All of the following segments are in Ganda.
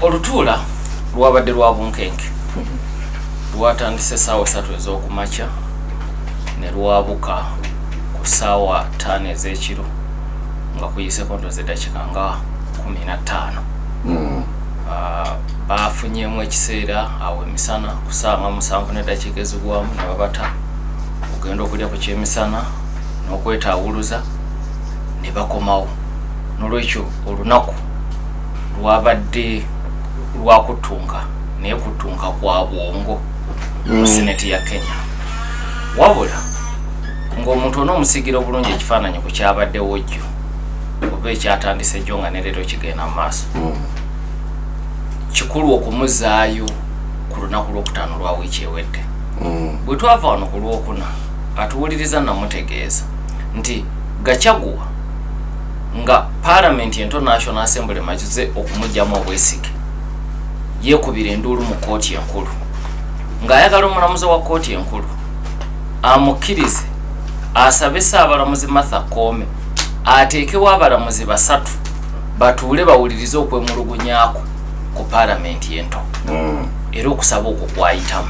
Olutuula lwabadde lwa bunkenke. Lwatandise ssaawa 3 ez'okumakya ne lwabuka ku ssaawa 5 ez'ekiro nga kuyise kontoze eddakiika nga 15. Bafunyemu ekiseera awo emisana ku ssaawa 7 n'eddakiika ezigwamu ne babata okugenda okulya ku kyemisana n'okwetaawuluza ne bakomawo. N'olwekyo olunaku lwabadde lwakutunka naye kutunka kwa bwongo mu Senate ya Kenya. Wabula ng'omuntu onoomusigira obulungi ekifaananyi ku kyabaddewo jjo oba ekyatandise jjo nga ne leero kigenda mu maaso. Kikulu okumuzaayo ku lunaku lw'okutaano lwa wiiki ewedde. Bwe twava wano ku lwokuna atuwuliriza namutegeeza nti Gachagua nga Parliament ento National Assembly majuze okumugyamu obwesige yeekubira enduulu mu kkooti enkulu ng'ayagala omulamuzi wa kkooti enkulu amukkirize asabe Ssaabalamuzi Martha Koome ateekewo abalamuzi 3 batuule bawulirize okwemulugunyaako ku Parliament ento era okusaba okwo kwayitamu.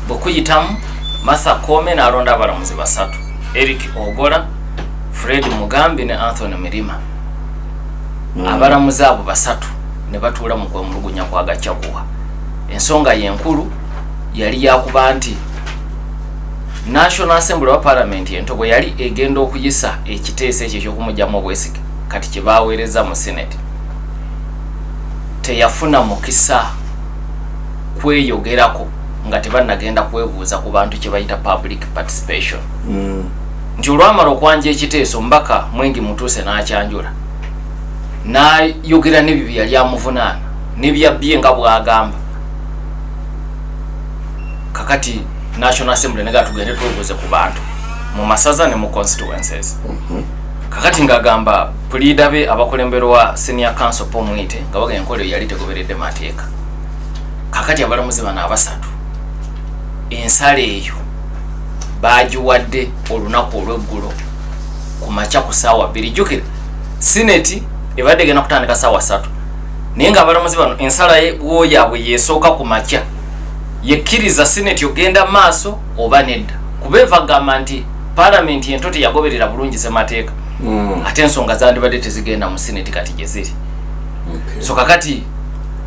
Bwe kuyitamu Martha Koome n'alonda abalamuzi 3 Eric Ogola, Fred Mugambi ne Anthony Mirima. Abalamuzi abo 3 ne batuula mu kwemulugunya kwa Gachagua. Ensonga yenkulu yali yakuba nti National Assembly wa Parliament ento bwe yali egenda okuyisa ekiteeso ekyo eky'okumugyamu obwesige kati kye baaweereza mu Senate teyafuna mukisa kweyogerako nga tebannagenda kwebuuza ku bantu kye bayita public participation. Nti olwamala okwanja ekiteeso mbaka Mwengi Mutuuse n'akyanjula n'ayogera n'ebyo yali amuvunaana n'ebyabbye nga bw'agamba. Kakati National Assembly nega tugende twebuuze ku bantu mu masaza ne mu constituencies. Kakati ng'agamba puliida be abakulemberwa Senior Council Paul Mwite nga bagenda enkola yali tegoberedde mateeka. Kakati abalamuzi bano 3 ensala eyo baagiwadde olunaku olw'eggulo ku makya ku ssaawa 2. Jjukira Senate ebadde egenda kutandika ssaawa 3 naye ng'abalamuzi bano ensala yaabwe yeesooka ku makya yekkiriza Senate ogenda maaso oba nedda kuba eva gamba nti Parliament ento teyagoberera bulungi ssemateeka ate ensonga zandibadde tezigenda mu Senate kati gye ziri. So kakati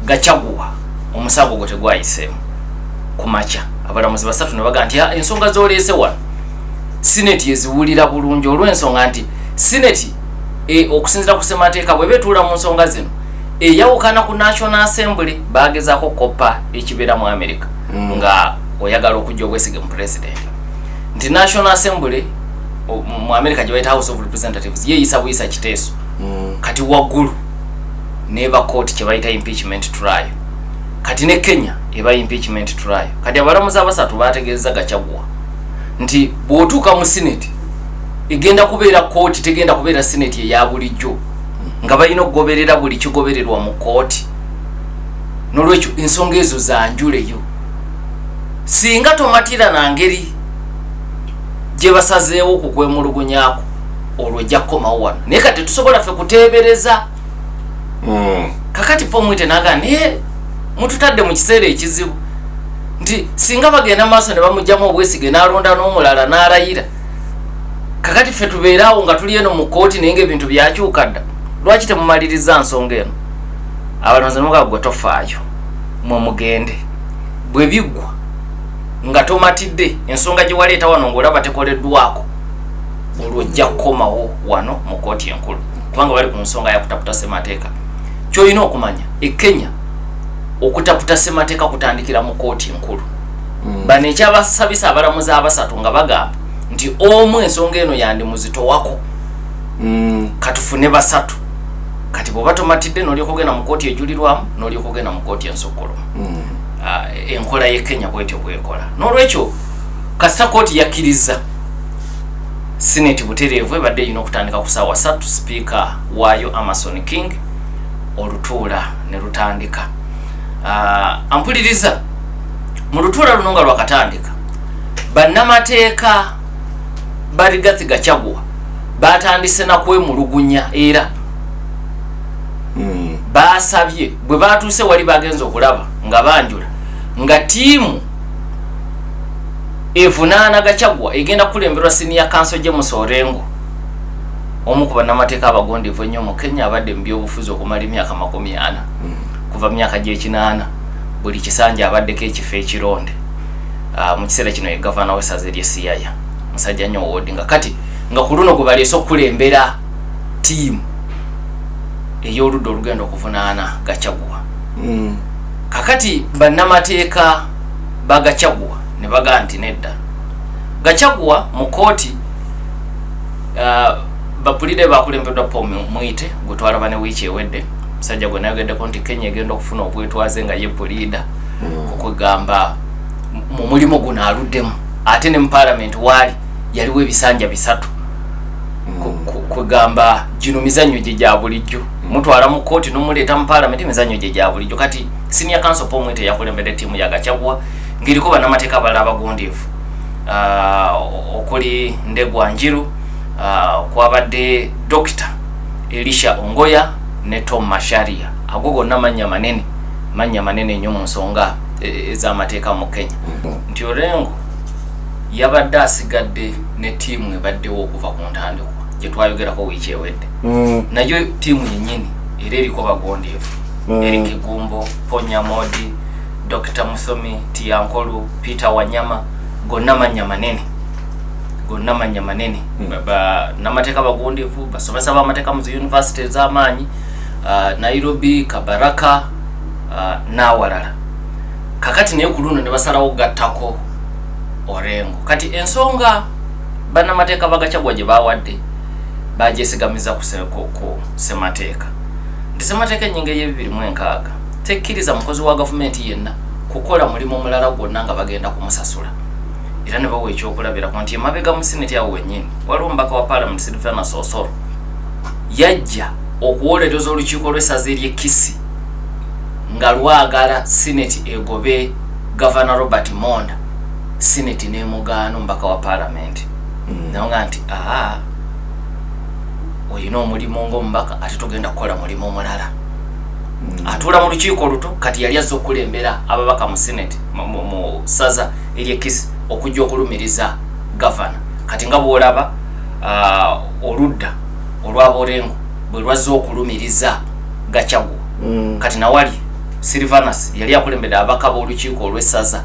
Gachagua omusango gwe tegwayiseemu ku makya abalamuzi 3 ne baga nti ensonga z'oleese wano Senate yeziwulira bulungi olw'ensonga nti Senate okusinzira ku ssemateeka bwe betuula mu nsonga zino eyawukana ku National Assembly baagezaako koppa ekibeera mu America nga oyagala okujja obwesige mu president nti National Assembly mu America gye bayita House of Representatives yeeyisa buyisa kiteeso kati waggulu neeba court kye bayita impeachment trial kati ne Kenya eba impeachment trial. Kati abalamuzi 3 baategeeza Gachagua nti bw'otuuka mu Senate egenda kubeera court tegenda kubeera Senate eya bulijjo nga balina okugoberera buli kigobererwa mu kooti. N'olwekyo ensonga ezo zanjuleyo singa tomatira na ngeri gye basazeewo okukwemulugunyaako olwo ojja kukomawo wano naye kati tusobola ffe kuteebereza. Kakati Pomwite naga naye mututadde mu kiseera ekizibu nti singa bagenda maaso ne bamugyamu obwesige n'alonda n'omulala n'alayira kakati ffe tubeeraawo nga tuli eno mu kooti naye ng'ebintu byakyuka dda lwaki temumaliriza nsonga eno. Abalamuzi n'omugaa gwe tofaayo mwe mugende bwe biggwa nga tomatidde ensonga gye waleeta wano ng'olaba tekoleddwako olwo ojja kukomawo wano mu kooti enkulu kubanga bali ku nsonga ya kutaputa ssemateeka. Ky'olina okumanya Kenya okutaputa ssemateeka kutandikira mu kooti enkulu. Bano ekyabasabisa abalamuzi 3 nga bagamba nti omu ensonga eno yandimuzitowako katufune 3 kati bw'oba tomatidde n'olyoka ogenda mu kooti ejulirwamu n'olyoka ogenda mu kooti ensokolomu. Enkola y'e Kenya bwetyo bwekola. N'olwekyo kasita kooti yakkiriza Senate butereevu ebadde erina okutandika ku ssaawa 3 Speaker waayo Amason King olutuula ne lutandika. Ampuliriza mu lutuula luno nga lwakatandika bannamateeka ba Rigath Gachagua batandise na kwemulugunya era basabye bwe batuse wali bagenza okulaba nga banjula nga tiimu evunaana Gachagua egenda kulemberwa senior council je Musorengo omu ku bannamateeka abagondeevu ennyo mu Kenya abadde mu byobufuzi okumala emyaka 40 kuva myaka gy'ekinaana buli kisanja abaddeko ekifo ekironde mu kiseera kino ye gavana w'essaza ery'e Siaya musajja nnyo Odinga kati nga ku luno gwe baleese okulembera tiimu ey'oludda olugenda okuvunaana Gachagua. Kakati bannamateeka ba Gachagua ne baga nti nedda Gachagua mu kooti bapulire bakulembeddwa Paul Mwite gutwala ne wiiki ewedde musajja gwe nayogeddeko nti Kenya egenda okufuna obwetwaze nga ye pulida okugamba mu mulimu guno aluddemu ate ne mu parliament waali yaliwo ebisanja bisatu kugamba gino mizannyo gye gya bulijjo mutwala mu kooti n'omuleeta mu parliament emizannyo gye gya bulijjo kati senior council Paul Mwite yakulembedde ttiimu ya Gachagua ngiriko bannamateeka abalala abagondeevu okuli Ndegwa Njiru kwabadde Dr. Elisha Ongoya ne Tom Masharia ago gonna mannya manene nnyo mu nsonga ez'amateeka mu Kenya nti Orengo yabadde asigadde ne ttiimu ebaddewo okuva ku ntandikwa gye twayogerako wiiki ewedde nayo ttiimu yennyini era eriko bagondeevu Eric Gumbo, Ponya Modi, Dr. Musomi, Tiankolu, Peter Wanyama gonna mannya manene namateeka bagondeevu basomesa b'amateeka mu university ez'amaanyi Nairobi, Kabaraka n'awalala kakati naye ku luno ne basalawo gattako Orengo kati ensonga bannamateeka ba Gachagua gye bawadde bagyesigamiza ku ssemateeka nti ssemateeka ennyingo y'e2006 tekkiriza mukozi wa gavumenti yenna kukola mulimu omulala gwonna nga bagenda kumusasula era ne bawa ekyokulabirako nti emabega mu sineti awo wennyini waliwo omubaka wa parliament Silvana Sosoro yajja okuwolereza olukiiko lw'essaza ery'e Kisii nga lwagala sineti egobe Governor Robert Monda sineti n'emugaana omubaka wa parliament nawo nga nti oyina omulimu ng'omubaka ate tugenda kukola mulimu omulala atuula mu lukiiko oluto kati yali azza okulembera ababaka mu sineti mu ssaza ery'e Kisii okujja okulumiriza gavana kati nga bw'olaba oludda olw'Orengo bwe lwazza okulumiriza Gachagua kati nawali Silvanus yali akulembedde ababaka b'olukiiko olw'essaza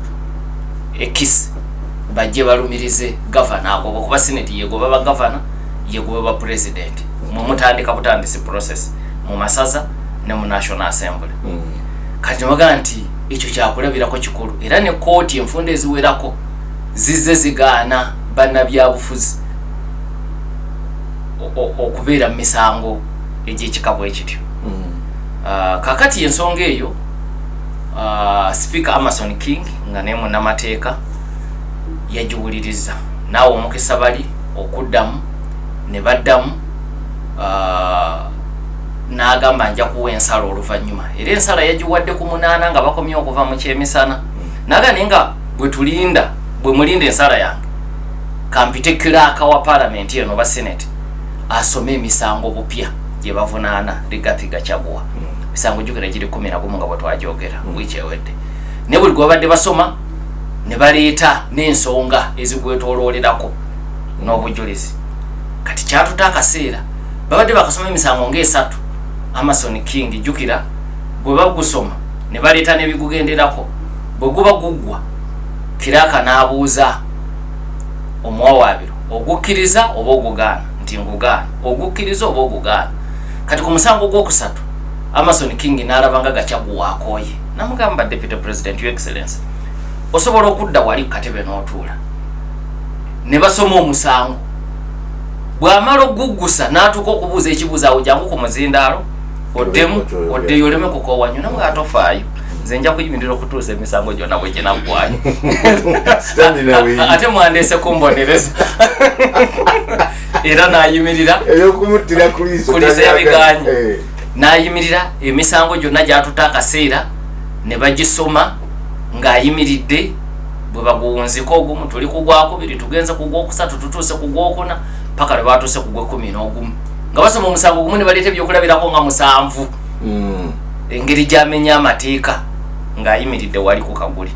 Kisii bajje balumirize gavana agoba kuba sineti yegoba ba gavana yegoba ba president mu mutandika butandisi process mu masaza ne mu National Assembly kati maga nti ekyo kyakulabirako kikulu era ne kooti enfunda eziwerako zizze zigaana bannabyabufuzi okubeera mu misango egy'ekikabo ekityo kakati ensonga eyo Speaker Amason King nga ne munnamateeka yagiwuliriza naawe omukisa bali okuddamu ne baddamu n'agamba nja kuwa ensala oluvannyuma era ensala yagiwadde ku 8 nga bakomye okuva mu kyemisana naga naye nga bwe mulinda ensala yange kampite kiraaka wa parliament eno ba senate asome emisango bupya gye bavunaana Rigath Gachagua misango jukira giri 11 nga bwetwajogera wiiki ewedde ne buli gwe babadde basoma ne baleeta n'ensonga ezigwetooloolerako n'obujulizi kati kyatuta akaseera babadde bakasoma emisango ng'esatu Amason King jukira bwe bagusoma ne baleeta n'ebigugenderako bwe guba guggwa kiraaka n'abuuza omuwawaabiro ogukkiriza oba ogugaana nti ngugaana ogukkiriza oba ogugaana kati ku musango gw'okusatu Amason King n'alaba nga Gachagua akooye namugamba Deputy President Your Excellency osobola okudda wali katebe n'otuula ne basoma omusango bw'amala okuguggusa n'atuuka okubuuza ekibuuzo awo jangu ku muzindaalo oddeyo oleme kukoowa nnyo namwe atofaayo nze nja kuyimirira okutuusa emisango gyonna bwe ginaggwayo ate mwandeese kumbonereza era n'ayimirira kulisa yabiganye n'ayimirira emisango gyonna gyatuta akaseera ne bagisoma ng'ayimiridde bwe baguwunziko ogumu tuli ku gwakubiri tugenze ku gwokusatu tutuuse ku gwokuna paka lwe batuuse ku gw'ekumi n'ogumu nga basoma omusango gumu ne baleeta ebyokulabirako nga 7 engeri gyamenya amateeka ng'ayimiridde wali ku kaguli.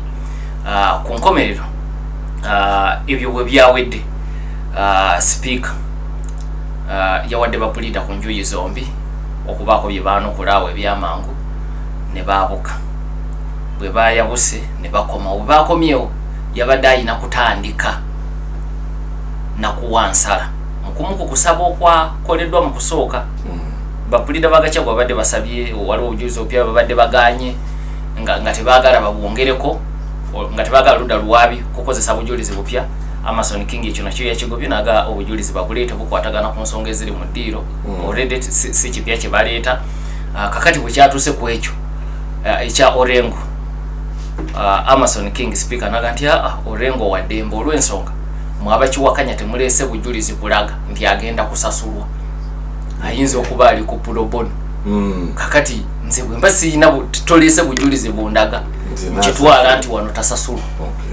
Ku nkomerero ebyo bwe byawedde, sipiika yawadde bapulida ku njuyi zombi okubaako bye baanokulaawo ebyamangu ne baabuka. Bwe baayabuse ne bakomawo. Bwe baakomyewo yabadde alina kutandika nakuwansala mukumuku kusaba okwakoleddwa mu kusooka. Bapulida ba Gachagua babadde basabye waliwo obujulizi obupya babadde baganye nga tebaagala babwongereko, nga tebaagala ludda luwaabi kukozesa bujulizi bupya. Amason King ekyo nakyo yakigobye naga obujulizi babuleeta bukwatagana ku nsonga eziri mu ddiiro. Already si kipya kye baleeta. Kakati bwe kyatuuse ku ekyo ekya Orengo, Amason King speaker naga nti Orengo waddembe olw'ensonga mwabakiwakanya temuleese bujulizi kulaga nti agenda kusasulwa, ayinza okuba ali ku pulobono. Kakati nze bwe mba siyina toleese bujulizi bundaga kitwala nti wano tasasulwa.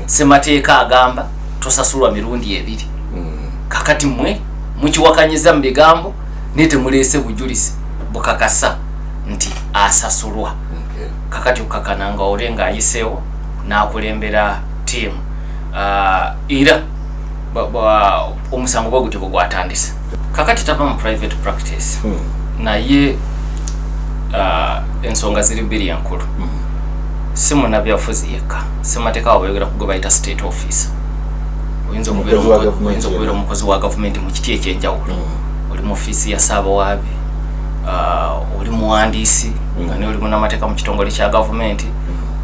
Semateeka agamba tosasulwa mirundi ebiri. Kakati mmwe mukiwakanyiza mu bigambo naye temuleese bujulizi bukakasa nti asasulwa. Kakati ukakananga Orengo ayiseewo n'akulembera tiimu. Era omusango gwe gutyo gwatandise. Kakati tava mu private practice. Naye ensonga ziri bbiri enkulu. Si munnabyabufuzi yekka. Ssemateeka wabayogera ku gwe bayita state officer. Oyinza okubeera omukozi wa gavumenti mu kiti ekyenjawulo. Oli mu ofiisi ya Ssaabawaabi, oli muwandiisi nga ne oli munnamateeka mu kitongole kya gavumenti,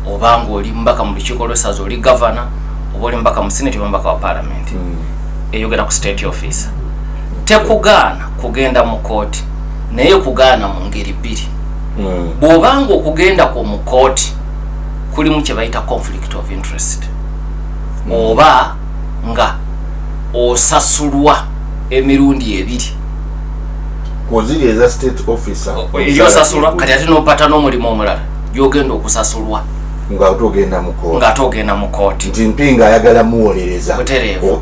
oba ng'oli mbaka mu lukiiko lw'essaza oli gavana, oba oli mbaka mu sineti oba mbaka wa paalamenti. Eyogera ku state officer. Tekugaana kugenda mu kooti, naye kugaana mu ngeri bbiri. Bw'obanga okugenda ku mu kooti kulimu kye bayita conflict of interest, oba nga osasulwa emirundi ebiri. Koziri eza state officer eyosasulwa kati ate n'opata n'omulimu omulala gy'ogenda okusasulwa nga togenda mu kooti nti mpinga ayagala muwolereza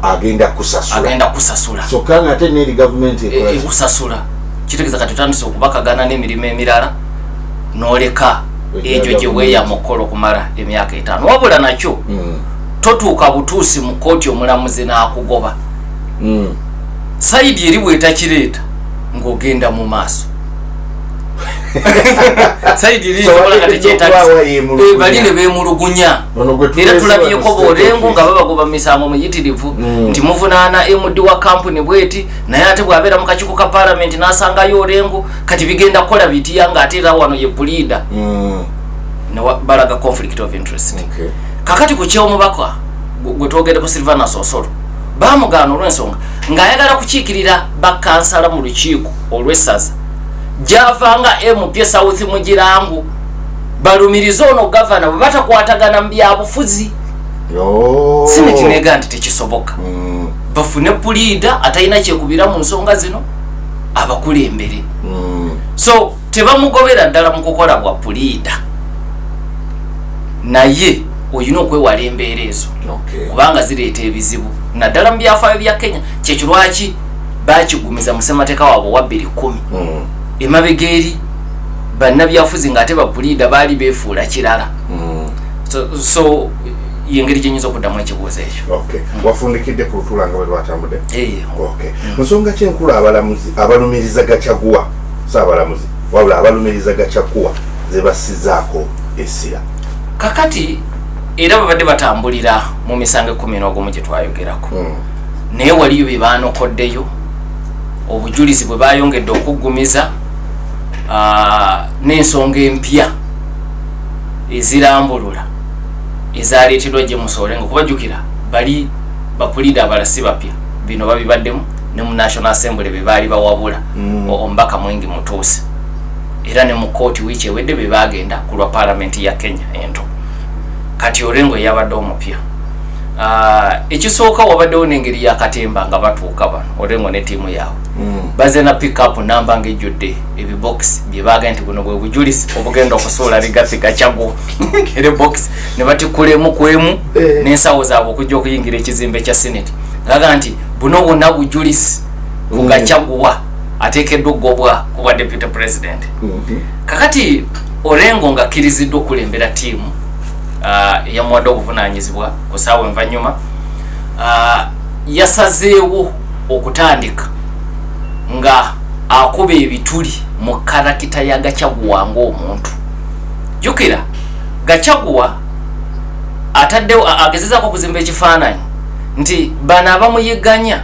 agenda kusasula so kanga ate n'eri gavumenti ekusasula. Kitegeeza kati otandise okubakagana n'emirimu emirala n'oleka egyo gye weeya mukolo okumala emyaka 5. Wabula nakyo totuuka butuusi mu kooti omulamuzi n'akugoba. Sayidi eri bw'etakireeta ng'ogenda mu maaso. Sayidi eri nsobola kati kyetagisa bali ne beemulugunya. Era tulabyeko b'Orengo nga babagoba mu misango muyitirivu nti muvunaana MD wa kampuni bweti, naye ate bw'abeera mu kakiiko ka paalamenti n'asangayo Orengo kati bigenda kukola bitya ng'ate era wano ye pulida. Ne balaga conflict of interest. Kakati ku ky'omubaka gwe twogereko Silvana Sosolo baamugaana olw'ensonga ng'ayagala kukiikirira bakansala mu lukiiko olw'essaza gy'avanga MP South Mugirangu balumiriza ono gavana bwe batakwatagana mu byabufuzi. Sineti neega nti tekisoboka. Bafune pulida atalina kyekubira mu nsonga zino abakulembere. So tebamugobera ddala mu kukola bwa pulida, naye oyina okwewala embeera ezo kubanga zireeta ebizibu naddala mu byafaayo bya Kenya. Kyekyo lwaki bakigumiza mu ssemateeka waabwe wa 2010 emabega eri bannabyafuzi ng'ate bapulida baali beefuula kirala. So yengeri gyenyinza okuddamu ekibuuzo ekyo. Wafundikidde ku lutuula nga bwe lwatambudde. Mu nsonga kyenkulu abalumiriza Gachagua, saabalamuzi wabula abalumiriza Gachagua ze basizaako essira. Kakati era babadde batambulira mu misango 11 gye twayogerako. Naye waliyo bye baanokoddeyo, obujulizi bwe bayongedde okuggumiza, n'ensonga empya ezirambulula ezaleeteddwa James Orengo. Kubajjukira bali bapulida abalasi bapya bino babibaddemu ne mu National Assembly be baali bawabula omubaka Mwingi Mutuusi, era ne mu kooti wiiki ewedde be bagenda ku lwa paalamenti ya Kenya ento. Kati Orengo yabadde omupya. Ekisooka wabaddewo n'engeri y'akatemba nga batuuka bano Orengo ne ttiimu yaabwe baze na pick up namba ng'ejjudde ebibox bye baagala nti buno bwe bujulizi obugenda okusuula Rigath Gachagua ere box ne batikulemu kwemu n'ensawo zaabwe okujja okuyingira ekizimbe kya Senate laga nti buno bwonna bujulizi ku Gachagua ateekeddwa okugobwa ku bwa deputy president. Kakati Orengo nga kiriziddwa okulembera ttiimu eyamuwadde obuvunanyizibwa ku ssaawa envanyuma yasazeewo okutandika nga akuba ebituli mu karakita ya Gachagua ng'omuntu. Jukira Gachagua ataddewo agezezaako okuzimba ekifaananyi nti bano abamuyigganya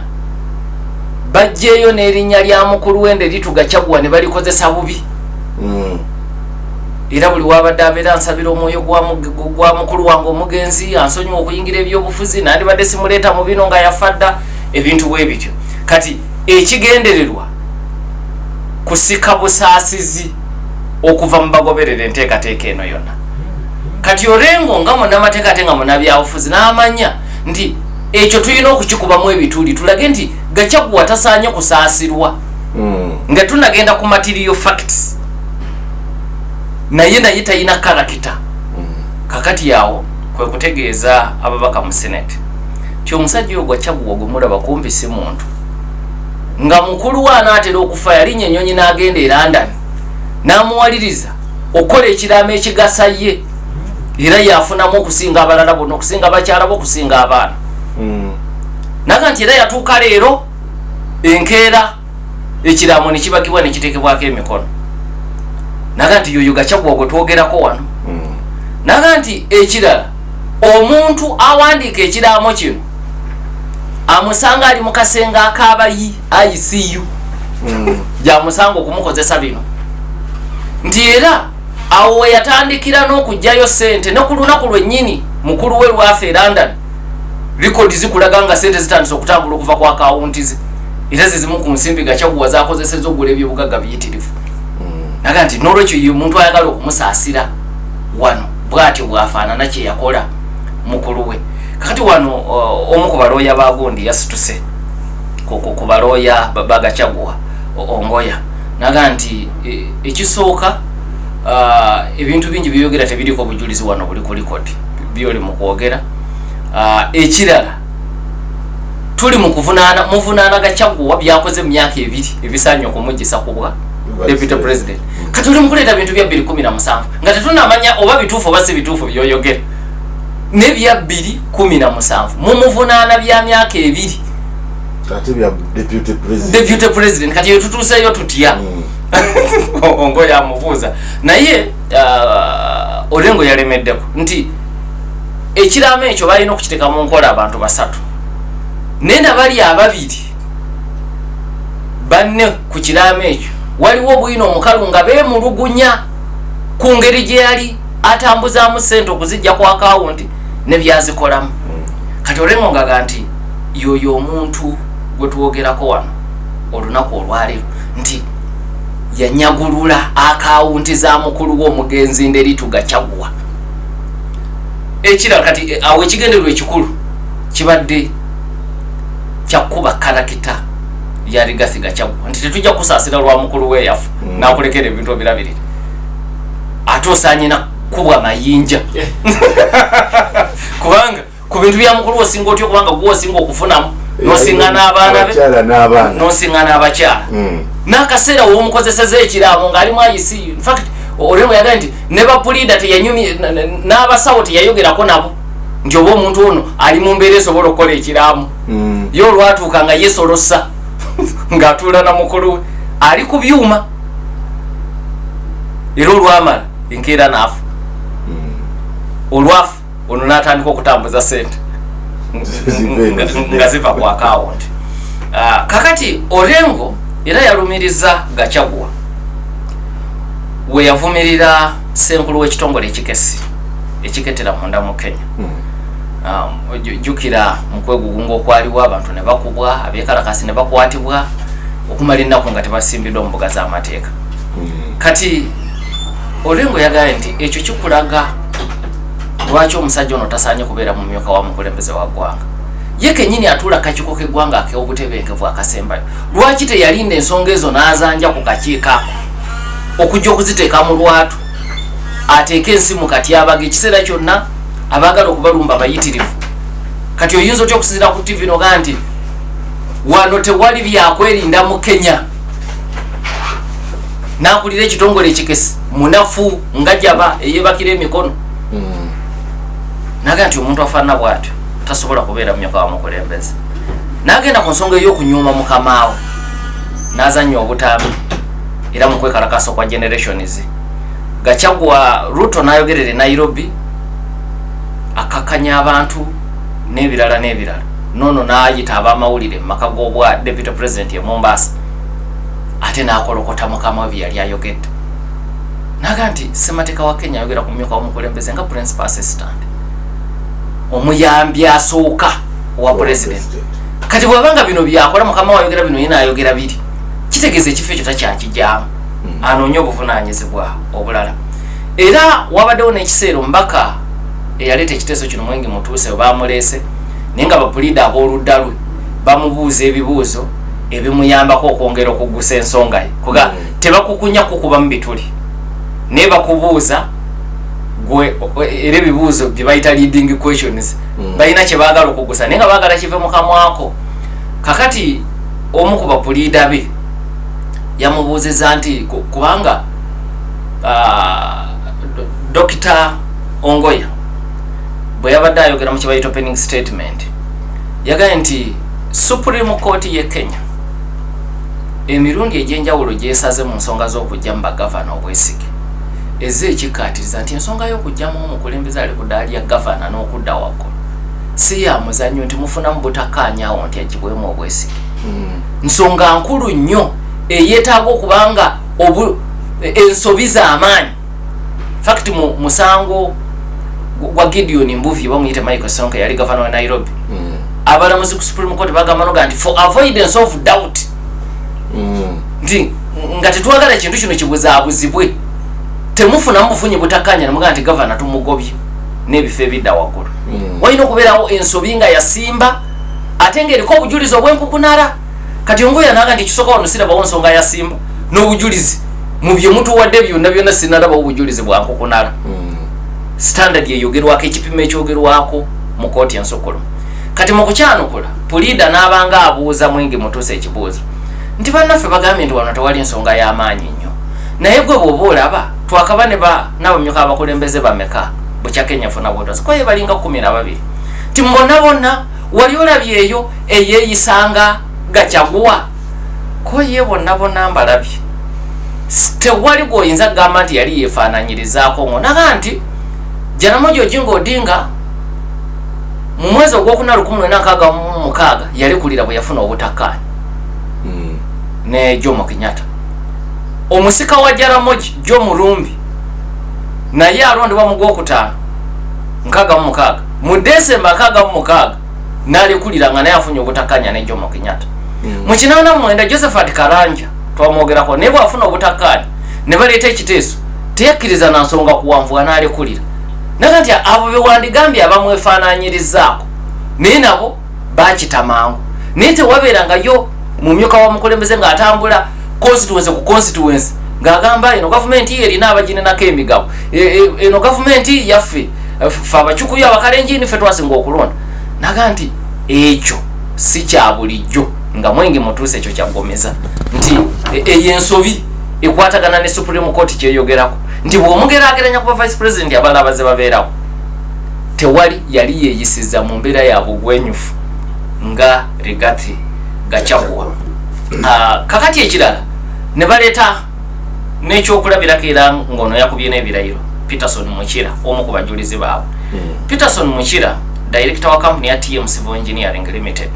bajjeeyo n'erinnya lya mukulu w'ende litu Gachagua ne balikozesa bubi. Era buli wabadde abeera nsabira omwoyo gwa mukulu wange omugenzi ansonyiwa okuyingira ebyobufuzi nandibadde simuleeta mu bino nga yafadda ebintu bwe bityo. Kati ekigendererwa kusika busaasizi okuva mu bagoberera enteekateeka eno yonna. Kati Orengo nga munnamateeka ate nga munnabyabufuzi n'amanya nti ekyo tulina okukikubamu ebituli tulage nti Gachagua tasaanye kusaasirwa nga tunagenda ku material facts naye tayina karakita. Kakati yawo kwe kutegeeza ababaka mu Senate ti omusajja oyo Gachagua gumulaba kumpi si muntu nga mukulu wa anaatera okufa yalinnya ennyonyi n'agenda e London n'amuwaliriza okukola ekiraamo ekigasa ye era yafunamu okusinga abalala bonna okusinga abakyala bo okusinga abaana naga nti era yatuuka leero enkeera ekiraamo ne kibagibwa ne kiteekebwako emikono naga nti yoyo Gachagua gwe twogerako wano naga nti ekirala omuntu awandiika ekiraamo kino amusanga ali mu kasenge ak'abayi ICU gyamusanga okumukozesa bino nti era awo we yatandikira n'okugjayo ssente ne ku lunaku lwennyini mukulu we lwafa e London likodi zikulaga nga ssente zitandise okutambula okuva ku akawunti ze era zizimu ku nsimbi Gachagua zakozeseza okugula ebyobugagga biyitirivu naga nti n'olwekyo ye omuntu ayagala okumusaasira wano bw'atyo bw'afaanana kye yakola mukulu we. Kakati wano omu ku balooya ba gundi yasituse ku balooya ba Gachagua ongoya naga nti ekisooka ebintu bingi byogera tebiriko bujulizi wano buli ku likodi byoli mu kwogera. Ekirala tuli mu muvunaana Gachagua byakoze mu myaka ebiri ebisaanyi okumugisa kubwa Deputy President. Kati tuli mu kuleeta bintu bya 2017 nga tetunamanya oba bituufu oba si bituufu byoyogera ne bya 2017 mu muvunaana bya myaka ebiri kati bya Deputy President kati yetutuuseyo tutya ongo yamubuuza naye Orengo yalemeddeko nti ekiraamo ekyo balina okukiteeka mu nkola abantu basatu nena bali ababiri banne ku kiraamo ekyo waliwo obwino omukalu nga beemulugunya ku ngeri gye yali atambuzaamu ssente okuzijja ku akawunti ne byazikolamu. Kati Orengo ngaga nti yoyo omuntu gwe tuwogerako wano olunaku olwaleero nti yanyagulula akawunti za mukulu w'omugenzi nderitu Gachagua. Ekirala kati awo ekigendererwa ekikulu kibadde kyakuba karakita ya Rigath Gachagua nti tetujja kusaasira lwa mukulu we yafu n'akulekera ebintu ebirabirira ate osaanye na kubwa mayinja kubanga ku bintu bya mukulu osinga otyo kubanga gwe osinga okufunamu n'osinga n'abaana be n'osinga n'abakyala n'akaseera w'omukozeseza ekiraamo ng'ali mu ICU. In fact Orengo yagamba nti ne bapulida teyanyumye n'abasawo teyayogerako nabo nti oba omuntu ono ali mu mbeera esobola okukola ekiraamo ye olwatuuka nga yesolosa ng'atuula na mukulu we ali ku byuma era olwamala enkeera n'afa olwafu ono n'atandika okutambuza ssente nga ziva ku akawunti. Kakati Orengo era yalumiriza Gachagua we yavumirira ssenkulu w'ekitongole ekiketera munda mu Kenya. Jukira mu kwegugunga okwaliwo abantu ne bakubwa abeekalakasi ne bakwatibwa okumala ennaku nga tebasimbiddwa mu mbuga z'amateeka. Kati Orengo yagambye nti ekyo kikulaga lwaki omusajja ono tasaanye kubeera mu myuka wa mukulembeze wa ggwanga. Ye kennyini atuula kakiko k'eggwanga ak'obutebenkevu akasembayo. Lwaki teyalinda ensonga ezo n'azanja ku kakiiko ako okujja okuziteeka mu lwatu ateeke ensi mu katyabaga ekiseera kyonna abaagala okubalumba bayitirivu. Kati oyinza otya okusinzira ku TV noga nti wano tewali byakwerinda mu Kenya nakulira ekitongole ekikesi munafu ngajaba eyebakira emikono naga nti omuntu afaanana bw'atyo tasobola kubeera mu myaka wamukulembeze nagenda ku nsonga ey'okunyuma mukamaawe n'azannya obutaami era mu kwekalakasa kwa generations Gachagua Ruto n'ayogerera e Nairobi akakanya abantu n'ebirala nono n'ayita abamawulire mu maka g'obwa deputy president ye Mombasa ate n'akolokota mukama we yali ayogedde naga nti Ssemateeka wa Kenya ayogera ku myuka w'omukulembeze nga principal assistant omuyambi asooka wa president kati bwabanga bino byakola mukama we ayogera bino yina ayogera biri kitegeeza ekifo ekyo takyakijjaamu anoonye obuvunaanyizibwa obulala era wabaddewo n'ekiseera ombaka eyaleeta ekiteeso kino Mwengi Mutuuse we bamuleese naye nga bapulida ab'oludda lwe bamubuuza ebibuuzo ebimuyambako okwongera okuggusa ensonga ye kuga tebakukunya kukuba mu bituli naye bakubuuza gwe era ebibuuzo bye bayita leading questions balina kye baagala okuggusa naye nga baagala kive mu kamwako kakati omu ku bapulida be yamubuuzizza nti kubanga Dr. Ongoya bwe yabadde ayogera mu kibayita opening statement yagaye nti Supreme Court ye Kenya emirundi egy'enjawulo gyesaze mu nsonga z'okujja mu bagavana obwesige ezze ekikkaatiriza nti ensonga y'okujjamu omukulembeze ali ku ddaali ya gavana n'okudda waggulu si ya muzannyo nti mufunamu butakkaanyaawo nti agibwemu obwesige nsonga nkulu nnyo eyeetaaga okubanga ensobi z'amaanyi fact musango gwa Gideon Mbuvi bamuyite Michael Sonko yali gavana wa Nairobi abalamuzi ku Supreme Court bagamba noga nti for avoidance of doubt nti nga tetwagala ekintu kino kibuzaabuzibwe temufuna mufunye butakanya namuga nti gavana tumugobye n'ebifo ebidda waggulu walina okubeerawo ensobi nga yasimba ate ng'eriko obujulizi obw'enkukunala kati Ongoya naga nti kisooka wano sirabawo nsonga yasimba n'obujulizi mu bye mutuwadde byonna sinalabawo obujulizi bwa nkukunala standard yeyogerwako ekipimo ekyogerwako mu kooti ensokolo kati mu kukyanukula pulida n'abanga abuuza Mwengi Mutuuse ekibuuzo nti bannaffe bagambye nti wano tewali ensonga y'amaanyi nnyo naye gwe bw'oba olaba twakaba ne n'abamyuka abakulembeze bameka bukya Kenya funa bwotasi kwaye balinga 12 nti bonna wali olabyeyo eyeeyisanga Gachagua ko ye bonna mbalabye tewali gwoyinza kugamba nti yali yeefaananyirizaako ng'onaga nti Jaramogi Oginga Odinga mu mwezi ogwokuna 1966 yali kulira bwe yafuna obutakkaanya ne Jomo Kenyatta omusika wa Jaramogi Jo Mulumbi naye alondebwa mu gwokutaano 66 mu Desemba 66 nali kulira nga naye afunye obutakkaanya ne Jomo Kenyatta mu 89 Josephat Karanja twamwogerako ne bwafuna obutakkaanya ne baleeta ekiteeso teyakkiriza na nsonga kuwanvuga naali kulira naga nti abo bewandigambye abamwefaananyirizaako naye nabo bakita mangu naye tewabeerangayo mu myuka wa mukulembeze ng'atambula constituency ku constituency ng'agamba eno gavumenti erina abaginenako emigabo eno gavumenti yaffe fe abacukuyu abakalenjini ffe twasinga okulonda naga nti ekyo si kya bulijjo nga Mwengi Mutuuse ekyo kyagomeza nti eyo ensobi ekwatagana ne Supreme Court kyeyogerako nti bw'omugeraageranya ku vice president abalala abaze babeerawo tewali yali yeeyisiza mu mbeera ya bugwenyufu nga Rigath Gachagua kakati ekirala ne baleeta n'ekyokulabirako era ng'ono yakubye n'ebirayiro Peterson Mukira omu ku bajulizi baabwe Peterson Mukira director wa company ya TM Civil Engineering Limited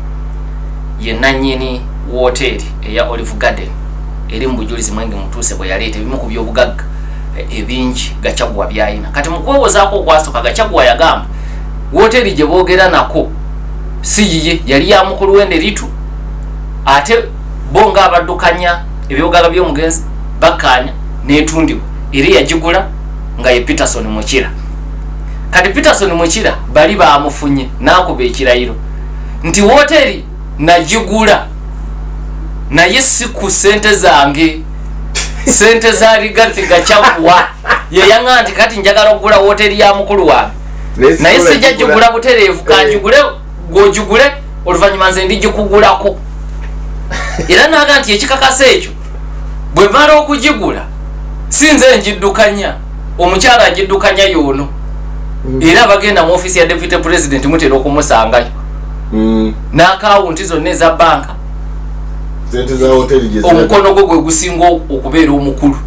ye nannyini wooteeri eya Olive Garden eri mu bujulizi Mwengi Mutuuse bwe yaleeta ebimu ku by'obugagga ebingi Gachagua byayina kati mu kwewozaako okwasooka Gachagua yagamba wooteeri gye boogera nako si yiye yali ya mukulu w'ende litu ate bo nga abaddukanya ebyobugagga by'omugenzi bakkaanya n'etundibwa eri yagigula nga ye Peterson Mukira kati Peterson Mukira bali baamufunye n'akuba ekirayiro nti wooteeri nagigula naye si ku ssente zange sente za Rigath Gachagua yeyanga nti kati njagala okugula wooteeri ya mukulu wange naye sijja gigula butereevu kanjigule gwogigule oluvannyuma nze ndigikugulako era naga nti ekikakasa ekyo bwe mala okugigula sinze njiddukanya omukyala ajiddukanya yono era bagenda mu office ya deputy president mutera okumusangayo na account zonna eza banka sente za hoteli je omukono gwe gusinga okubeera omukulu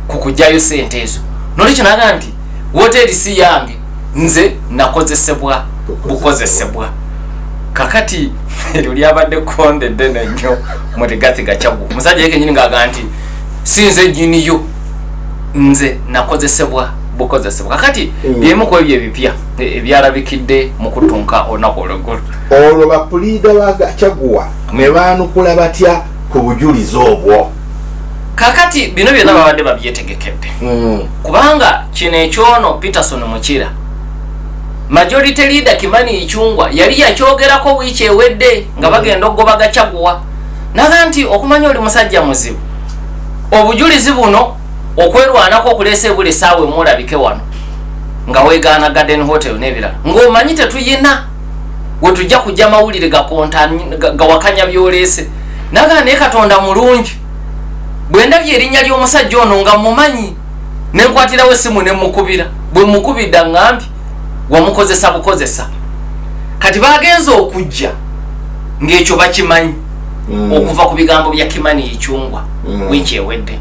kukujjayo sente ezo nolekyo naga nti hoteli si yange nze nakozesebwa bukozesebwa kakati eryo lyabadde kondedde nnyo mu Rigath Gachagua musajja yeke nyini ngaga nti sinze jiniyo nze nakozesebwa bukozesebwa kakati byemu ku ebyo ebipya ebyalabikidde mu kutunka olunaku olw'eggulu olwo bapulida ba Gachagua ne baanukula batya ku bujulizi obwo kakati bino byonna babadde babyetegekedde kubanga kino ekyono Peterson Mukira majority leader Kimani Ichung'wah yali yakyogerako wiiki ewedde nga bagenda okugoba Gachagua naga nti okumanya oli musajja muzibu obujulizi buno okwerwanako okuleesa buli saawe mulabike wano nga weegaana Garden Hotel n'ebirala ng'omanyi tetuyina we tujja kujja mawulire gawakanya byoleese naga naye Katonda mulungi bwe ndabye erinnya ly'omusajja ono nga mumanyi ne nkwatirawo essimu ne mukubira bwe mukubidda ngambi wamukozesa bukozesa kati bagenza okujja ng'ekyo bakimanyi okuva ku bigambo bya Kimani Ichung'wah wiiki ewedde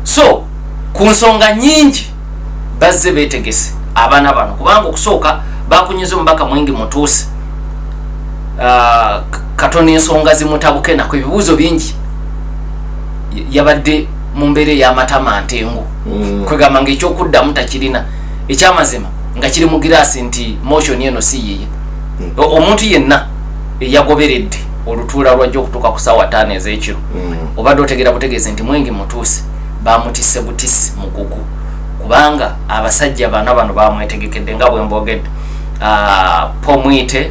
so ku nsonga nyingi bazze beetegese abaana bano kubanga okusooka bakunyiza omubaka Mwengi Mutuusi katono ensonga zimutabuke nako ebibuuzo bingi yabadde mu mbeera ey'amatama ntengo kwegamba ng'ekyokuddamu takirina ekyamazima nga kiri mu giraasi nti motion eno si yiye omuntu yenna yagoberedde olutuula lwajja okutuuka ku ssaawa 5 ez'ekiro obadde otegera butegeeze nti Mwengi Mutuusi bamutisse butisi mugugu kubanga abasajja bana bano bamwetegekedde nga bwe mbogedde Pomwite